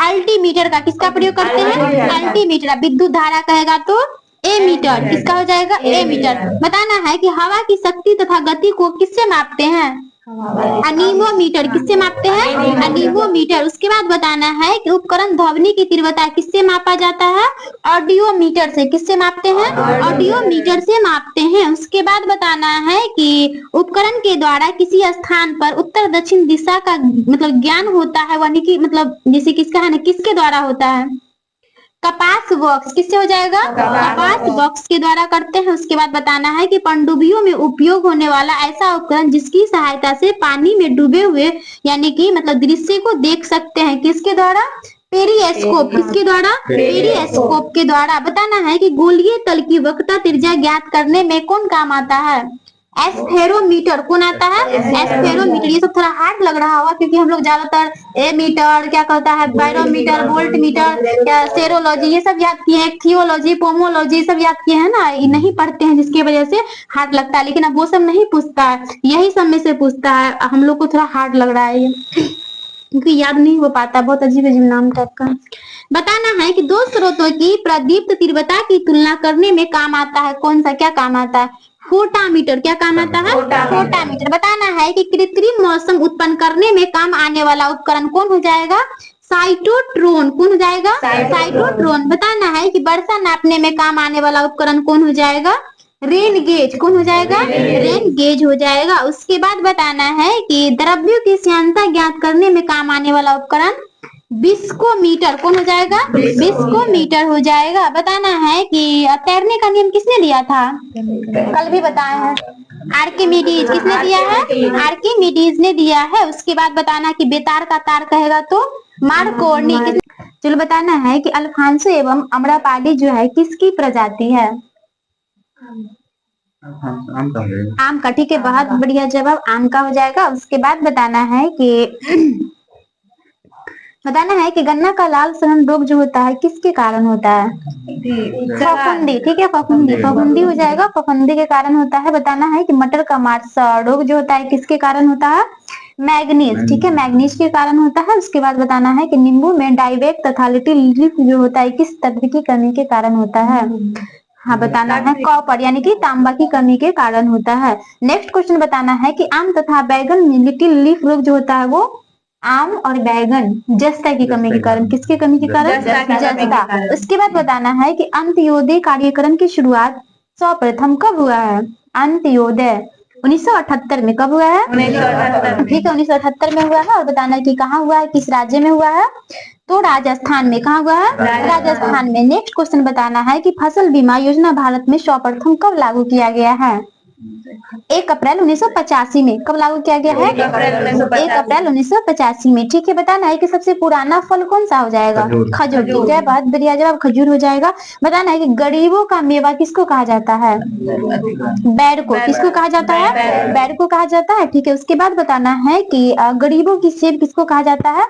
A: अल्टीमीटर का। किसका प्रयोग करते हैं? अल्टीमीटर। विद्युत धारा कहेगा तो एमीटर। किसका हो जाएगा? एमीटर। बताना है कि हवा की शक्ति तथा गति को किससे मापते हैं? अनीमोमीटर। किससे मापते हैं? अनीमोमीटर। उसके बाद बताना है कि उपकरण ध्वनि की तीव्रता किससे मापा जाता है? ऑडियोमीटर से। किससे मापते हैं? ऑडियोमीटर से मापते हैं। उसके बाद बताना है कि उपकरण के द्वारा किसी स्थान पर उत्तर दक्षिण दिशा का मतलब ज्ञान होता है, यानी कि मतलब जैसे किसका है ना, किसके द्वारा होता है? कपास बॉक्स। किससे हो जाएगा? कपास बॉक्स के द्वारा करते हैं। उसके बाद बताना है कि पनडुब्बियों में उपयोग होने वाला ऐसा उपकरण जिसकी सहायता से पानी में डूबे हुए यानी कि मतलब दृश्य को देख सकते हैं, किसके द्वारा? पेरिस्कोप। किसके द्वारा? पेरिस्कोप के द्वारा। बताना है कि गोलीय तल की वक्रता त्रिज्या ज्ञात करने में कौन काम आता है? एस्फेरोमीटर। कौन आता है? एस्फेरोमीटर। ये सब थोड़ा हार्ड लग रहा होगा क्योंकि हम लोग ज्यादातर एमीटर क्या कहता है, बैरोमीटर, वोल्ट मीटर, सेरोलॉजी ये सब याद किए हैं, थियोलॉजी, पोमोलॉजी सब याद किए हैं ना, ये नहीं पढ़ते हैं जिसकी वजह से हार्ड लगता है। लेकिन अब वो सब नहीं पूछता है, यही सब में से पूछता है। हम लोग को थोड़ा हार्ड लग रहा है ये क्योंकि याद नहीं हो पाता, बहुत अजीब अजीब नाम टाइप का। बताना है कि दो स्रोतों की प्रदीप्त तीव्रता की तुलना करने में काम आता है कौन सा? क्या काम आता है? फोटामीटर। क्या काम आता है? फोटामीटर। बताना है कि कृत्रिम मौसम उत्पन्न करने में काम आने वाला उपकरण कौन हो जाएगा? साइटोट्रोन। कौन हो जाएगा? साइटोट्रोन। बताना है कि वर्षा नापने में काम आने वाला उपकरण कौन हो जाएगा? Rain gauge. कौन हो जाएगा? रेन गेज हो जाएगा। उसके बाद बताना है कि द्रव्यों की श्यानता ज्ञात करने में काम आने वाला उपकरण विस्कोमीटर। कौन हो जाएगा? विस्कोमीटर हो जाएगा। बताना है कि तैरने का नियम किसने दिया था? कल भी बताया है, आर्किमिडीज। किसने दिया है? आर्किमिडीज ने दिया है। उसके बाद बताना कि बेतार का तार कहेगा तो मार्कोनी। चलो बताना है कि अल्फांसो एवं अम्रपाली जो है किसकी प्रजाति है? आम का। ठीक है, बहुत बढ़िया जवाब, आम का हो जाएगा। उसके बाद बताना है कि बताना है कि गन्ना का लाल सड़न रोग जो होता है किसके कारण होता है? फफूंदी, ठीक है, फफूंदी हो जाएगा, फफूंदी के कारण होता है। बताना है कि मटर का मार्च रोग जो होता है किसके कारण होता है? मैग्नीज, ठीक है, मैग्नीज के कारण होता है। उसके बाद बताना है कि नींबू में डाइवेक तथा लिटिल जो होता है किस तत्व की कमी के कारण होता है? हाँ, बताना है कॉपर यानी कि तांबा की कमी के कारण होता है। नेक्स्ट क्वेश्चन बताना है कि आम तथा बैगन में लिटिल लीफ रोग जो होता है वो आम और बैगन जस्ता की कमी के कारण, किसकी कमी के कारण? जस्ता। उसके बाद बताना है कि अंत्योदय कार्यक्रम की शुरुआत सर्वप्रथम कब हुआ है? अंत्योदय 1978 में। कब हुआ है?
B: 1978
A: ठीक है, 1978 में हुआ है। और बताना है कि कहाँ हुआ है, किस राज्य में हुआ है? तो राजस्थान में। कहाँ हुआ है? राजस्थान में। नेक्स्ट क्वेश्चन बताना है कि फसल बीमा योजना भारत में सर्वप्रथम कब लागू किया गया है? 1 अप्रैल 1985 में। कब लागू किया गया है?
B: 1 अप्रैल 1985
A: 1 अप्रैल 1985 में। ठीक है, बताना है कि सबसे पुराना फल कौन सा हो जाएगा? खजूर। ठीक है, बहुत बढ़िया जवाब, खजूर हो जाएगा। बताना है कि गरीबों का मेवा किसको कहा जाता है? बैर को। किसको कहा जाता है? बैर को कहा जाता है। ठीक है, उसके बाद बताना है कि गरीबों की सेब किसको कहा जाता है?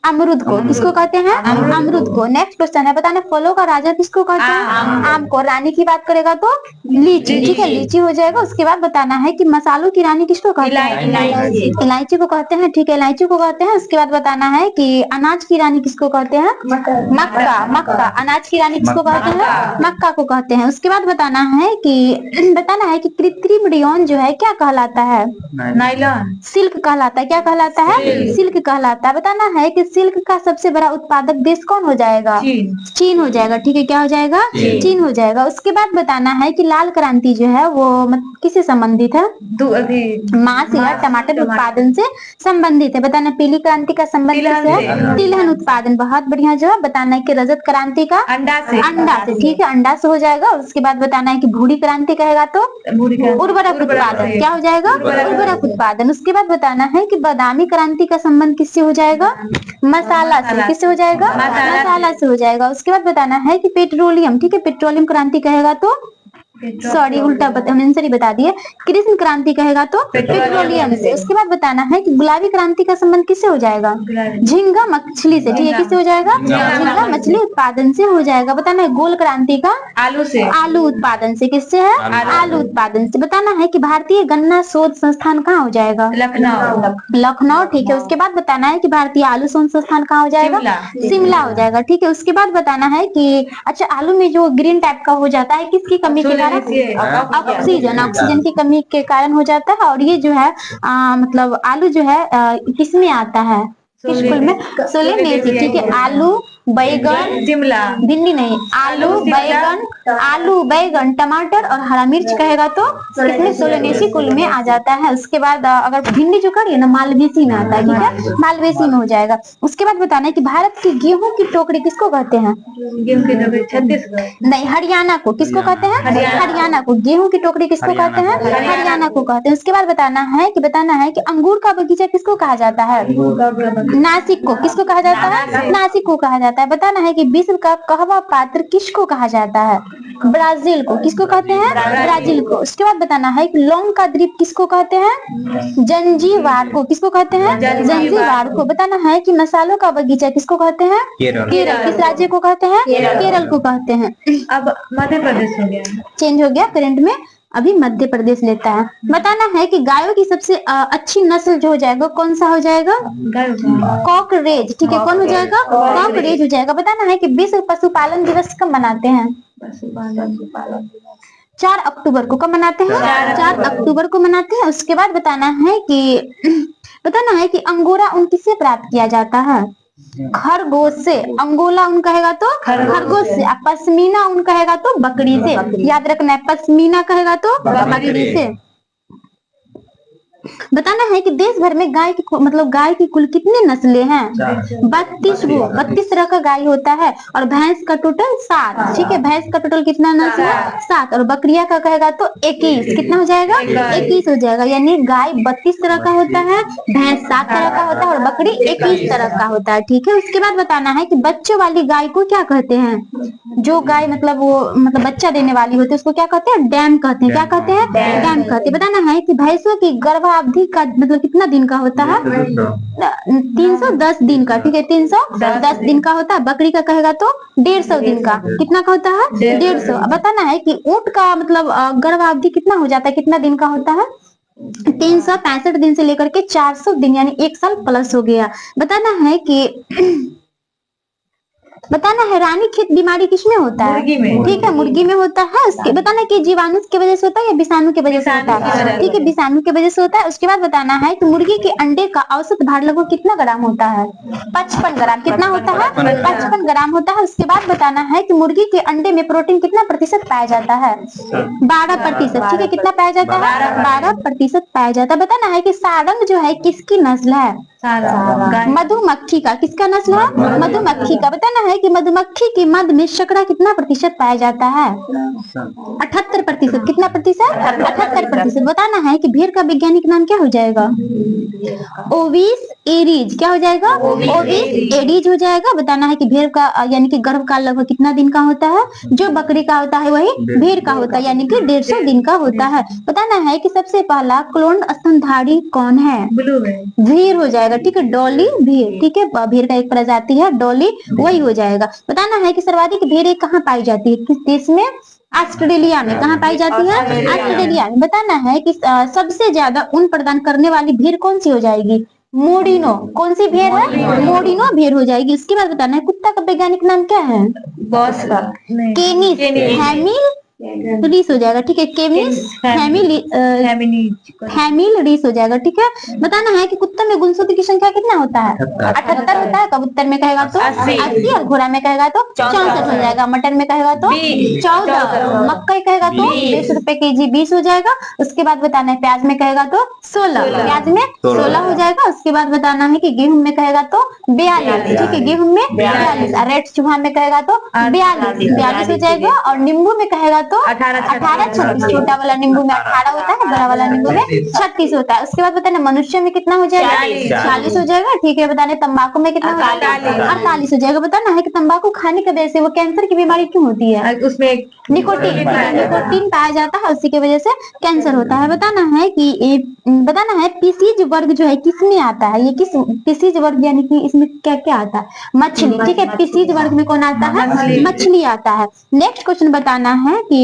A: अमरूद को। किसको कहते हैं? अमरूद को। नेक्स्ट क्वेश्चन है, बताना फलों का राजा किसको कहते हैं? आम को। रानी की बात करेगा तो लीची। ठीक है, लीची हो जाएगा। उसके बाद बताना है कि मसालों की रानी किसको कहते हैं? इलायची को कहते हैं। ठीक है, इलायची को कहते हैं। उसके बाद बताना है कि अनाज की रानी किसको कहते हैं? मक्का। मक्का। अनाज की रानी किसको कहते हैं? मक्का को कहते हैं। उसके बाद बताना है कि कृत्रिम रेयन जो है क्या कहलाता है?
B: नायलॉन।
A: सिल्क कहलाता है। क्या कहलाता है? सिल्क कहलाता है। बताना है कि सिल्क का सबसे बड़ा उत्पादक देश कौन हो जाएगा? चीन हो जाएगा। ठीक है, क्या हो जाएगा? चीन हो जाएगा। उसके बाद बताना है कि लाल क्रांति जो है वो किससे संबंधित है? मांस या टमाटर उत्पादन से संबंधित है। बताना पीली क्रांति का संबंध किससे है? तिलहन उत्पादन। बहुत बढ़िया जवाब। बताना है कि रजत क्रांति का
B: अंडा से।
A: ठीक है, अंडा से हो जाएगा। उसके बाद बताना है कि भूरी क्रांति कहेगा तो उर्वरक उत्पादन। क्या हो जाएगा? उर्वरक उत्पादन। उसके बाद बताना है कि बादामी क्रांति का संबंध किससे हो जाएगा? मसाला से। किससे हो जाएगा? मसाला से हो जाएगा। उसके बाद बताना है कि पेट्रोलियम, ठीक है, पेट्रोलियम क्रांति कहेगा तो सॉरी उल्टा आंसर ही बता दिए। कृष्ण क्रांति कहेगा तो पेट्रोलियम से। उसके बाद बताना है कि गुलाबी क्रांति का संबंध किससे हो जाएगा? झींगा मछली से। ठीक है, किससे हो जाएगा? झींगा मछली उत्पादन से हो जाएगा। बताना है गोल क्रांति का
B: आलू से।
A: आलू उत्पादन से। किससे है? आलू उत्पादन से। बताना है कि भारतीय गन्ना शोध संस्थान कहाँ हो जाएगा? लखनऊ। ठीक है, उसके बाद बताना है कि भारतीय आलू शोध संस्थान कहाँ हो जाएगा? शिमला हो जाएगा। ठीक है, उसके बाद बताना है कि अच्छा आलू में जो ग्रीन टाइप का हो जाता है किसकी कमी के कारण? ऑक्सीजन की कमी के कारण हो जाता है। और ये जो है मतलब आलू जो है किसमें आता है? किस फल में? सोले मेथी। ठीक है, आलू बैगन
B: शिमला
A: भिंडी नहीं, आलू बैगन टमाटर और हरा मिर्च कहेगा तो इसमें सोलनेसी कुल में आ जाता है। उसके बाद अगर भिंडी जो करिए ना मालवेसी में आता है। ठीक है, मालवेसी में हो जाएगा। उसके बाद बताना है कि भारत की गेहूं की टोकरी किसको कहते हैं?
B: गेहूं की टोकरी छत्तीसगढ़
A: नहीं, हरियाणा को। किसको कहते हैं? हरियाणा को। गेहूं की टोकरी किसको कहते हैं? हरियाणा को कहते हैं। उसके बाद बताना है कि अंगूर का बगीचा किसको कहा जाता है? नासिक को। किसको कहा जाता है? नासिक को कहा जाता है। बताना है कि विश्व का कहवा पात्र किसको कहा जाता है? ब्राजील को। किसको कहते हैं? ब्राजील को। उसके बाद बताना है कि लौंग का द्वीप किसको कहते हैं? जंजीबार को। किसको कहते हैं? जंजीबार को। बताना है कि मसालों का बगीचा किसको कहते हैं? केरल। किस राज्य को कहते हैं? केरल को कहते हैं।
B: अब मध्य प्रदेश हो गया,
A: चेंज हो गया करंट में, अभी मध्य प्रदेश लेता है। बताना है कि गायों की सबसे अच्छी नस्ल जो हो जाएगा कौन सा हो जाएगा? कॉकरेज। ठीक है, कौन हो जाएगा? कॉकरेज हो जाएगा। बताना है कि विश्व पशुपालन दिवस कब मनाते हैं? 4 अक्टूबर को। कब मनाते हैं? 4 अक्टूबर को मनाते हैं। उसके बाद बताना है कि अंगोरा ऊन किससे प्राप्त किया जाता है? खरगोश से। अंगोला ऊन कहेगा तो खरगोश से। पश्मीना ऊन कहेगा तो बकरी से। याद रखना है, पश्मीना कहेगा तो बकरी से। बताना है कि देश भर में गाय की कुल कितने नस्लें हैं? 32 तरह का गाय होता है। और भैंस का टोटल 7। ठीक है, भैंस का टोटल कितना नस्ल है? 7। और बकरिया का कहेगा तो 21। कितना हो जाएगा? 21 हो जाएगा। यानी गाय 32 तरह का होता है, भैंस 7 तरह का होता है और बकरी 21 तरह का होता है। ठीक है, उसके बाद बताना है कि बच्चों वाली गाय को क्या कहते हैं? जो गाय मतलब बच्चा देने वाली होती है उसको क्या कहते हैं? डैम कहते हैं। क्या कहते हैं? डैम कहते हैं। बताना है कि भैंसों की गर्भ गर्भावधि का मतलब कितना दिन का होता है? 310 दिन का, ठीक है, 310 दिन का होता है। बकरी का कहेगा तो 150 दिन का। कितना का होता है? 150। अब बताना है कि ऊंट का मतलब गर्भावधि कितना हो जाता है, कितना दिन का होता है? 365 दिन से लेकर के 400 दिन, यानी 1 साल प्लस हो गया। बताना है रानीखेत बीमारी किसमें होता है?
B: मुर्गी में।
A: ठीक है, मुर्गी में होता है। उसके बताना कि जीवाणु की वजह से होता है या विषाणु की वजह से होता है? ठीक है, विषाणु की वजह से होता है। उसके बाद बताना है कि मुर्गी के अंडे का औसत भार लगभग कितना ग्राम होता है? 55 ग्राम। कितना होता है? 55 ग्राम होता है। उसके बाद बताना है कि मुर्गी के अंडे में प्रोटीन कितना प्रतिशत पाया जाता है? 12%। ठीक है, कितना पाया जाता है? 12% पाया जाता है। बताना है कि सारंग जो है किसकी नस्ल है? मधुमक्खी का। किसका नस्ल है? मधुमक्खी का। बताना है कि मधुमक्खी के मध में शर्करा कितना प्रतिशत पाया जाता है? 78%। कितना प्रतिशत? 78%। बताना है कि भेड़ का वैज्ञानिक नाम क्या हो जाएगा? ओविस एरीज। क्या हो जाएगा? ओविस एरीज हो जाएगा। बताना है कि भेड़ का यानी कि गर्भकाल लगभग कितना दिन का होता है? जो बकरी का होता है वही भेड़ का होता है, यानी कि 150 दिन का होता है। बताना है कि सबसे पहला क्लोन स्तनधारी कौन है?
B: ब्लू में।
A: भेड़ हो जाएगा। ठीक है, डॉली भेड़। ठीक है, भेड़ का एक प्रजाति है डॉली, वही हो जाएगा। बताना है कि सर्वाधिक भेड़ें कहाँ पाई जाती है, किस देश में? ऑस्ट्रेलिया में। कहाँ पाई जाती है? ऑस्ट्रेलिया में। बताना है कि सबसे ज्यादा ऊन प्रदान करने वाली भेड़ कौन सी हो जाएगी? मोडिनो। कौन सी भेड़ है? मोडिनो भेड़ हो जाएगी। उसके बाद बताना है कुत्ता का वैज्ञानिक नाम क्या है?
B: बॉस का
A: केनिस हैमिल रीस हो जाएगा। ठीक है, केनिस हैमिल रीस हो जाएगा। ठीक है, बताना है कि कुत्ते में गुणसूत्र की संख्या कितना होता है? 78 होता है। कबूतर में कहेगा तो 80 और घोड़ा में कहेगा तो 64 हो जाएगा। मटन में कहेगा तो 14, मक्का कहेगा तो 20 रुपए केजी 20 हो जाएगा। उसके बाद बताना है प्याज में कहेगा तो 16, प्याज में 16 हो जाएगा। उसके बाद बताना है कि गेहूं में कहेगा तो 42। ठीक है, गेहूं में 42। रेड चूहा में कहेगा तो 42 हो जाएगा। और नींबू में कहेगा तो 18 36। छोटा वाला नींबू में 18 होता है, बड़ा वाला नींबू में 36 होता है। उसके बाद बताना मनुष्य में कितना हो जाएगा? 40 हो जाएगा। ठीक है, बताना तंबाकू में कितना हो जाएगा? 48 हो जाएगा। बताना है कि तंबाकू खाने की वजह से वो कैंसर की बीमारी क्यों होती है?
B: उसमें
A: निकोटीन पाया जाता है, उसी की वजह से कैंसर होता है। बताना है पिसीज वर्ग जो है किसमें आता है? ये किस पिसीज वर्ग यानी कि इसमें क्या क्या आता है? मछली। ठीक है, पिसीज वर्ग में कौन आता है? मछली आता है। नेक्स्ट क्वेश्चन बताना है कि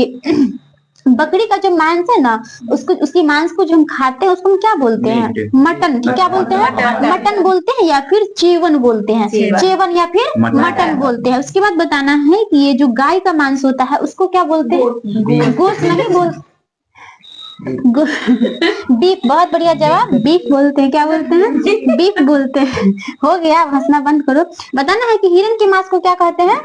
A: बकरी का जो मांस है ना, उसकी मांस को जो हम खाते हैं उसको हम क्या बोलते हैं? मटन। क्या बोलते हैं? मटन बोलते हैं या फिर चेवन बोलते हैं? चेवन या फिर मटन बोलते हैं। उसके बाद बताना है कि ये जो गाय का मांस होता है उसको क्या बोलते हैं? गोश्त नहीं बोलते, बीफ। बहुत बढ़िया जवाब, बीफ बोलते हैं। क्या बोलते हैं? बीफ बोलते हैं। हो गया, हंसना बंद करो। बताना है कि हिरन के मांस को क्या कहते हैं?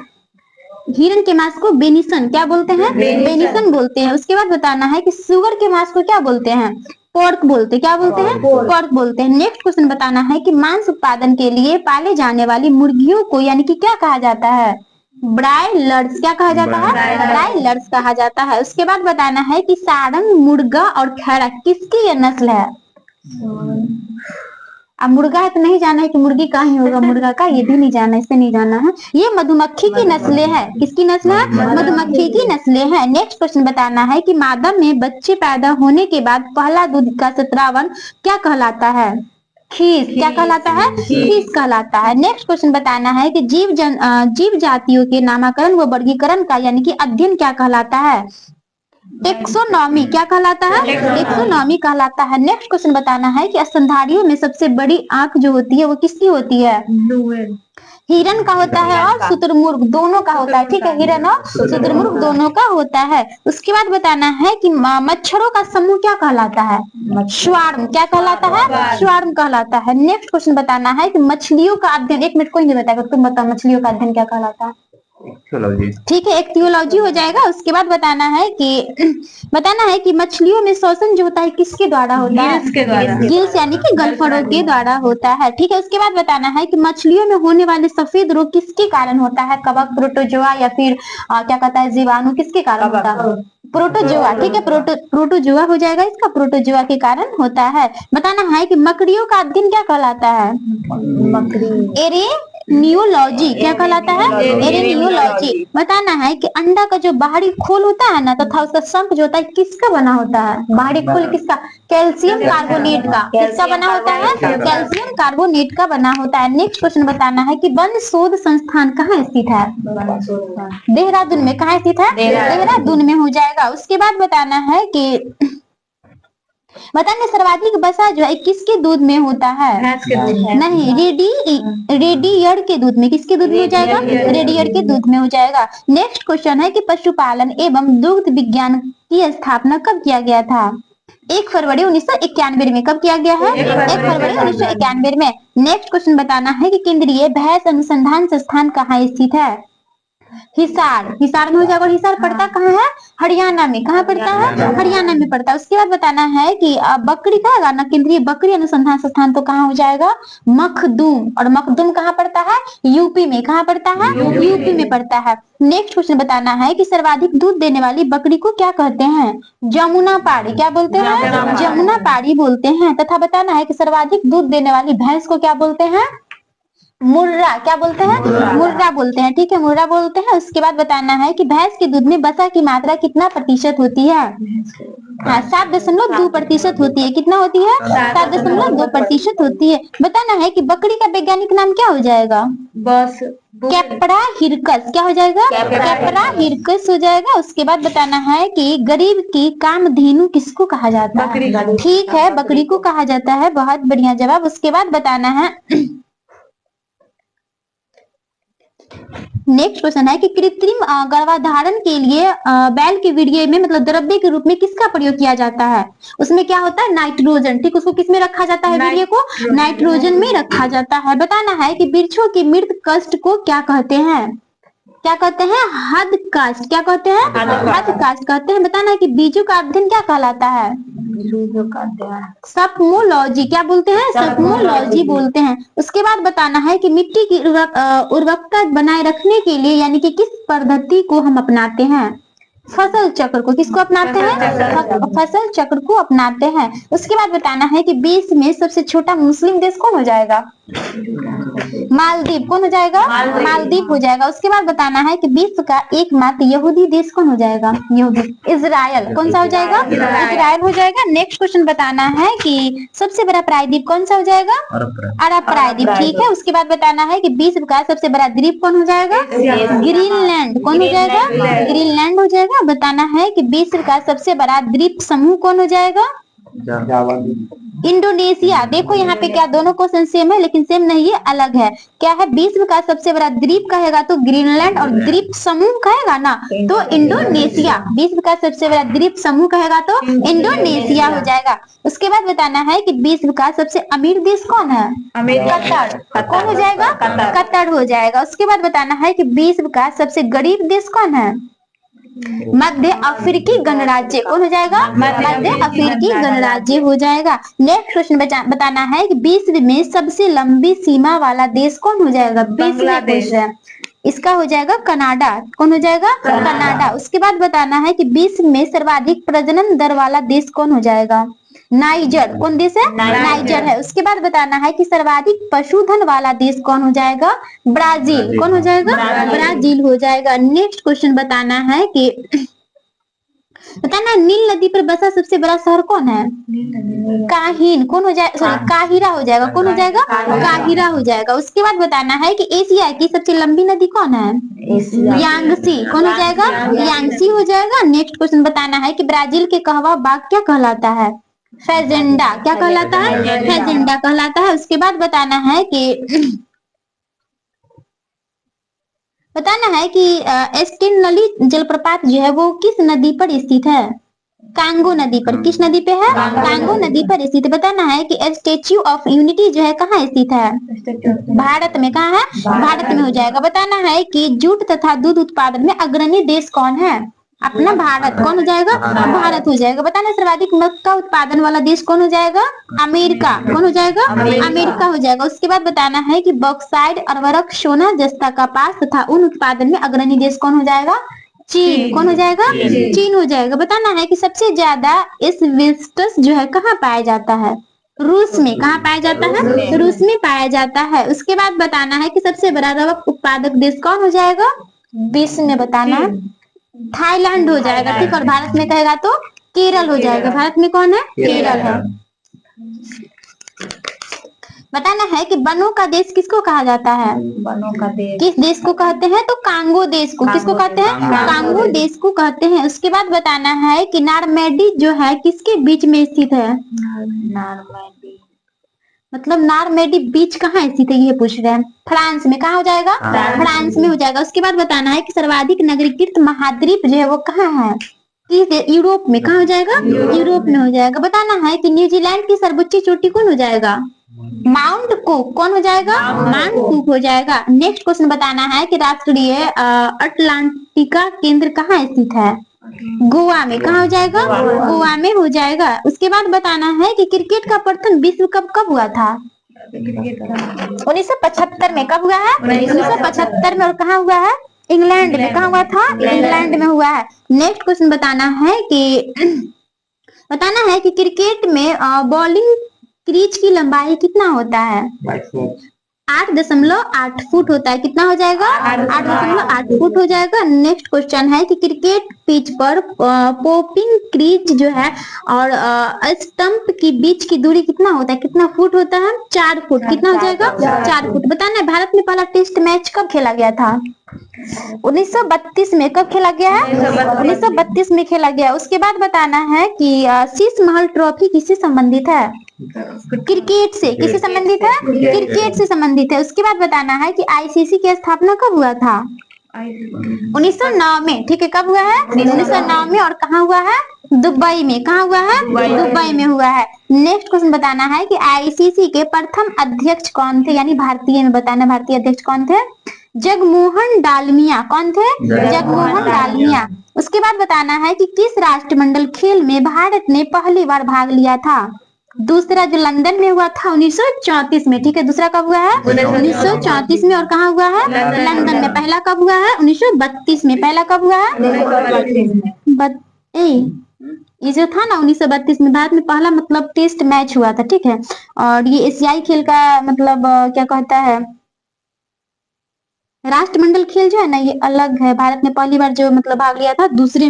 A: हिरन के मांस को बेनिसन। क्या बोलते हैं? बेनिसन बोलते हैं। उसके बाद बताना है कि सुअर के मांस को क्या बोलते हैं? पोर्क बोलते हैं। क्या बोलते हैं? पोर्क बोलते हैं। नेक्स्ट क्वेश्चन बताना है कि मांस उत्पादन के लिए पाले जाने वाली मुर्गियों को यानी कि क्या कहा जाता है? ब्रायलर्स। क्या कहा जाता है? ब्रायलर्स कहा जाता है। उसके बाद बताना है कि सारंग, मुर्गा और खैरा किसकी ये नस्ल है? अब मुर्गा है तो नहीं जाना है कि मुर्गी का ही होगा मुर्गा का, ये भी नहीं जाना, इससे नहीं जाना है। ये मधुमक्खी की नस्लें है। किसकी नस्ल है? मधुमक्खी की नस्लें है। नेक्स्ट क्वेश्चन बताना है कि मादा में बच्चे पैदा होने के बाद पहला दूध का स्रावन क्या कहलाता है? खीस। क्या कहलाता है? खीस कहलाता है। नेक्स्ट क्वेश्चन बताना है कि जीव जातियों के नामकरण व वर्गीकरण का यानी कि अध्ययन क्या कहलाता है? टेक्सोनॉमी। क्या कहलाता है? टेक्सोनॉमी कहलाता है। नेक्स्ट क्वेश्चन बताना है कि स्तनधारियों में सबसे बड़ी आंख जो होती है वो किसकी होती है? हिरन का होता है और शुतुरमुर्ग दोनों का होता है। ठीक है, हिरन और शुतुरमुर्ग दोनों का होता है। उसके बाद बताना है कि मच्छरों का समूह क्या कहलाता है? स्वार्म। क्या कहलाता है? स्वार्म कहलाता है। नेक्स्ट क्वेश्चन बताना है कि मछलियों का अध्ययन, 1 मिनट कोई नहीं बताएगा, तुम बताओ मछलियों का अध्ययन क्या कहलाता है? ठीक है, इक्तियोलॉजी हो जाएगा। उसके बाद बताना है कि मछलियों में श्वसन जो होता है किसके द्वारा होता है? गिल्स यानी कि गलफड़ों के द्वारा होता है। ठीक है, उसके बाद बताना है कि मछलियों में होने वाले सफेद रोग किसके कारण होता है? कवक, प्रोटोजोआ या फिर क्या कहता है जीवाणु, किसके कारण होता है? प्रोटोजोआ। ठीक है, प्रोटोजोआ हो जाएगा इसका, प्रोटोजोआ के कारण होता है। बताना है कि मकड़ियों का अध्ययन क्या कहलाता है? एरेनियोलॉजी। क्या कहलाता है? एरेनियोलॉजी। बताना है कि अंडा का जो बाहरी खोल होता है ना तथा उसका शंख जो होता है किसका बना होता है? बाहरी खोल किसका? कैल्शियम कार्बोनेट का। किसका बना होता है? कैल्शियम कार्बोनेट का बना होता है। नेक्स्ट क्वेश्चन बताना है कि वन शोध संस्थान कहाँ स्थित है? देहरादून में। कहाँ स्थित है? देहरादून में हो जाएगा। उसके बाद बताना है कि बताना सर्वाधिक वसा जो है किसके दूध में होता है?
B: भैंस के दूध है।
A: नहीं, रेडियर के दूध में। किसके दूध में हो जाएगा? रेडियर के दूध में हो जाएगा। नेक्स्ट क्वेश्चन है कि पशुपालन एवं दुग्ध विज्ञान की स्थापना कब किया गया था? 1 फरवरी 1991 में। कब किया गया है? 1 फरवरी 1991 में। नेक्स्ट क्वेश्चन बताना है कि केंद्रीय भैंस अनुसंधान संस्थान कहाँ स्थित है? हिसार। हिसार में हो जाएगा। और हिसार पड़ता कहाँ है? हरियाणा में। कहाँ पड़ता है? हरियाणा में पड़ता है। उसके बाद बताना है कि बकरी कहेगा ना, केंद्रीय बकरी अनुसंधान संस्थान तो कहाँ हो जाएगा? मखदूम। और मखदूम कहाँ पड़ता है? यूपी में। कहाँ पड़ता है? यूपी में पड़ता है। नेक्स्ट क्वेश्चन बताना है कि सर्वाधिक दूध देने वाली बकरी को क्या कहते हैं? जमुना पाड़ी। क्या बोलते हैं? जमुना पाड़ी बोलते हैं। तथा बताना है कि सर्वाधिक दूध देने वाली भैंस को क्या बोलते हैं? मुर्रा। क्या बोलते हैं? मुर्रा बोलते हैं। ठीक है, मुर्रा बोलते हैं। उसके बाद बताना है कि भैंस के दूध में वसा की मात्रा कितना प्रतिशत होती है? हाँ, 7.2% होती है। कितना होती है? 7.2% होती है। बताना है कि बकरी का वैज्ञानिक नाम क्या हो जाएगा?
B: बस
A: कैप्रा हिरकस। क्या हो जाएगा? कैप्रा हिरकस हो जाएगा। उसके बाद बताना है कि गरीब की कामधेनु किसको कहा जाता है?
B: बकरी।
A: ठीक है, बकरी को कहा जाता है। बहुत बढ़िया जवाब। उसके बाद बताना है नेक्स्ट क्वेश्चन है कि कृत्रिम गर्भाधारण के लिए बैल के वीर्य में मतलब द्रव्य के रूप में किसका प्रयोग किया जाता है? उसमें क्या होता है? नाइट्रोजन। ठीक, उसको किस में रखा जाता है? वीर्य को नाइट्रोजन में रखा जाता है। बताना है कि वृक्षों के मृत कष्ट को क्या कहते हैं? क्या कहते हैं? हद कास्ट। क्या कहते हैं? हद कास्ट कहते हैं। बताना है कि बीजों का अध्ययन क्या कहलाता है? सपमोलॉजी। क्या बोलते हैं? सपमोलॉजी बोलते हैं। उसके बाद बताना है कि मिट्टी की उर्वरकता बनाए रखने के लिए यानी कि किस पद्धति को हम अपनाते हैं? फसल चक्र को। किसको अपनाते हैं? फसल चक्र को अपनाते हैं। उसके बाद बताना है कि विश्व में सबसे छोटा मुस्लिम देश कौन हो जाएगा? मालदीव। कौन हो जाएगा? मालदीव हो जाएगा। उसके बाद बताना है कि विश्व का एकमात्र यहूदी देश कौन हो जाएगा? यहूदी इजराइल। कौन सा हो जाएगा? इजराइल हो जाएगा। नेक्स्ट क्वेश्चन बताना है कि सबसे बड़ा प्रायद्वीप कौन सा हो जाएगा? अरब प्रायद्वीप। ठीक है। उसके बाद बताना है कि विश्व का सबसे बड़ा द्वीप कौन हो जाएगा? ग्रीनलैंड। कौन हो जाएगा? ग्रीनलैंड हो जाएगा। बताना है कि विश्व का सबसे बड़ा द्वीप समूह कौन हो जाएगा? इंडोनेशिया। देखो यहाँ पे क्या दोनों क्वेश्चन सेम है, लेकिन सेम नहीं है, अलग है। क्या है? विश्व का सबसे बड़ा द्वीप कहेगा तो ग्रीनलैंड, और द्वीप समूह कहेगा ना तो इंडोनेशिया। विश्व का सबसे बड़ा द्वीप समूह कहेगा तो इंडोनेशिया हो जाएगा। उसके बाद बताना है कि विश्व का सबसे अमीर देश कौन है? कतर। कौन हो जाएगा? कतर हो जाएगा। उसके बाद बताना है कि विश्व का सबसे गरीब देश कौन है? मध्य अफ्रीकी गणराज्य। कौन हो जाएगा? मध्य अफ्रीकी गणराज्य हो जाएगा। नेक्स्ट क्वेश्चन बताना है कि विश्व में सबसे लंबी सीमा वाला देश कौन हो जाएगा? बांग्लादेश। इसका हो जाएगा कनाडा। कौन हो जाएगा? कनाडा। उसके बाद बताना है कि विश्व में सर्वाधिक प्रजनन दर वाला देश कौन हो जाएगा? नाइजर। कौन देश है? नाइजर है। उसके बाद बताना है कि सर्वाधिक पशुधन वाला देश कौन हो जाएगा? ब्राजील। कौन हो जाएगा? ब्राजील हो जाएगा। नेक्स्ट क्वेश्चन बताना है कि बताना नील नदी पर बसा सबसे बड़ा शहर कौन है? काहिन। कौन हो जाएगा? सॉरी, काहिरा हो जाएगा। कौन हो जाएगा? काहिरा हो जाएगा। उसके बाद बताना है कि एशिया की सबसे लंबी नदी कौन है? यांगसी। कौन हो जाएगा? यांगसी हो जाएगा। नेक्स्ट क्वेश्चन बताना है कि ब्राजील के कहवा बाग क्या कहलाता है? फेजेंडा। क्या कहलाता है? फेजेंडा कहलाता है। उसके बाद बताना है कि एस्टेनली जलप्रपात जो है वो किस नदी पर स्थित है? कांगो नदी पर। किस नदी पे है? कांगो नदी पर स्थित। बताना है कि स्टेच्यू ऑफ यूनिटी जो है कहाँ स्थित है? भारत में। कहाँ है? भारत में हो जाएगा। बताना है कि जूट तथा दूध उत्पादन में अग्रणी देश कौन है? अपना भारत। कौन हो जाएगा? भारत हो जाएगा। बताना सर्वाधिक मक्का उत्पादन वाला देश कौन हो जाएगा? अमेरिका। कौन हो जाएगा? अमेरिका हो जाएगा। उसके बाद बताना है कि बॉक्साइड, उर्वरक, सोना, जस्ता, कपास तथा उन उत्पादन में अग्रणी देश कौन हो जाएगा? चीन। कौन हो जाएगा? चीन हो जाएगा। बताना है कि सबसे ज्यादा एस्बेस्टस जो है कहाँ पाया जाता है? रूस में। कहाँ पाया जाता है? रूस में पाया जाता है। उसके बाद बताना है कि सबसे बड़ा रबर उत्पादक देश कौन हो जाएगा विश्व में? बताना है थाईलैंड हो जाएगा, ठीक। और भारत में कहेगा तो केरल हो जाएगा। भारत में कौन है? केरल है। बताना है कि वनों का देश किसको कहा जाता है?
B: वनों का देश।
A: किस देश को कहते हैं? तो कांगो देश को। किसको कहते हैं? कांगो देश को कहते हैं। उसके बाद बताना है कि नारमेडी जो है किसके बीच में स्थित है?
B: नारमेडी
A: मतलब नारमेडी बीच कहाँ स्थित है ये पूछ रहे हैं। फ्रांस में। कहाँ हो जाएगा? फ्रांस में हो जाएगा। उसके बाद बताना है कि सर्वाधिक नगरीकृत महाद्वीप जो है वो कहाँ है? यूरोप में। कहाँ हो जाएगा? यूरोप में हो जाएगा। बताना है कि न्यूजीलैंड की सर्वोच्च चोटी कौन हो जाएगा? Mount cook. कौन हो जाएगा? माउंट कुक हो जाएगा। नेक्स्ट क्वेश्चन बताना है कि राष्ट्रीय अटलांटिका केंद्र कहाँ स्थित है? गोवा में। कहाँ हो जाएगा? गोवा में हो जाएगा। उसके बाद बताना है कि क्रिकेट का प्रथम विश्व कप कब हुआ था? 1975 में। कब हुआ है? 1975 में। और कहाँ हुआ है? इंग्लैंड में। कहाँ हुआ था? इंग्लैंड में हुआ है। नेक्स्ट क्वेश्चन बताना है कि क्रिकेट में बॉलिंग क्रीज की लंबाई कितना होता है? 8.8 फुट होता है। कितना हो जाएगा? 8.8 फुट हो जाएगा। नेक्स्ट क्वेश्चन है कि क्रिकेट पिच पर पोपिंग क्रीज जो है और स्टंप की बीच की दूरी कितना होता है? कितना फुट होता है? 4 फुट। कितना हो जाएगा? 4 फुट। बताना है भारत में पहला टेस्ट मैच कब खेला गया था? 1932 में। कब खेला गया है? 1932 में खेला गया। उसके बाद बताना है कि शीश महल ट्रॉफी किससे संबंधित है? क्रिकेट से। किससे संबंधित है? क्रिकेट से संबंधित है। उसके बाद बताना है कि आईसीसी की स्थापना कब हुआ था? 1909 में। ठीक है। कब हुआ है? 1909 में। और कहाँ हुआ है? दुबई में। कहाँ हुआ है? दुबई में हुआ है। नेक्स्ट क्वेश्चन बताना है कि आईसीसी के प्रथम अध्यक्ष कौन थे? यानी भारतीय में बताना, भारतीय अध्यक्ष कौन थे? जगमोहन डालमिया। कौन थे? जगमोहन डालमिया। उसके बाद बताना है कि किस राष्ट्रमंडल खेल में भारत ने पहली बार भाग लिया था? दूसरा जो लंदन में हुआ था 1934 में। ठीक है। दूसरा कब हुआ है? 1934 में। और कहाँ हुआ है? लंदन में। पहला कब हुआ है? 1932 में। पहला कब हुआ है? ये जो था ना 1932 में भारत में पहला मतलब टेस्ट मैच हुआ था। ठीक है। और ये एशियाई खेल का मतलब क्या कहता है, राष्ट्रमंडल खेल जो है ना ये अलग है। भारत ने पहली बार जो मतलब भाग लिया था दूसरे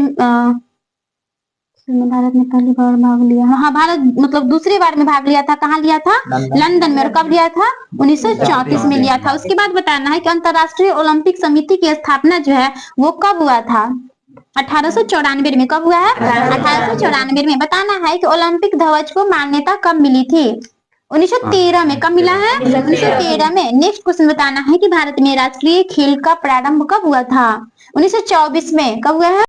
A: भारत ने पहली बार भाग लिया। हाँ, भारत मतलब दूसरी बार में भाग लिया था। कहाँ लिया था? लंदन में। और कब लिया था? 1934 में लिया था। उसके बाद बताना है कि अंतरराष्ट्रीय ओलंपिक समिति की स्थापना जो है वो कब हुआ था? 1894 में। कब हुआ है? 1894 में। बताना है कि ओलंपिक ध्वज को मान्यता कब मिली थी? 1913 में। कब मिला है? 1913 में। नेक्स्ट क्वेश्चन बताना है कि भारत में राष्ट्रीय खेल का प्रारंभ कब हुआ था? 1924 में। कब हुआ है?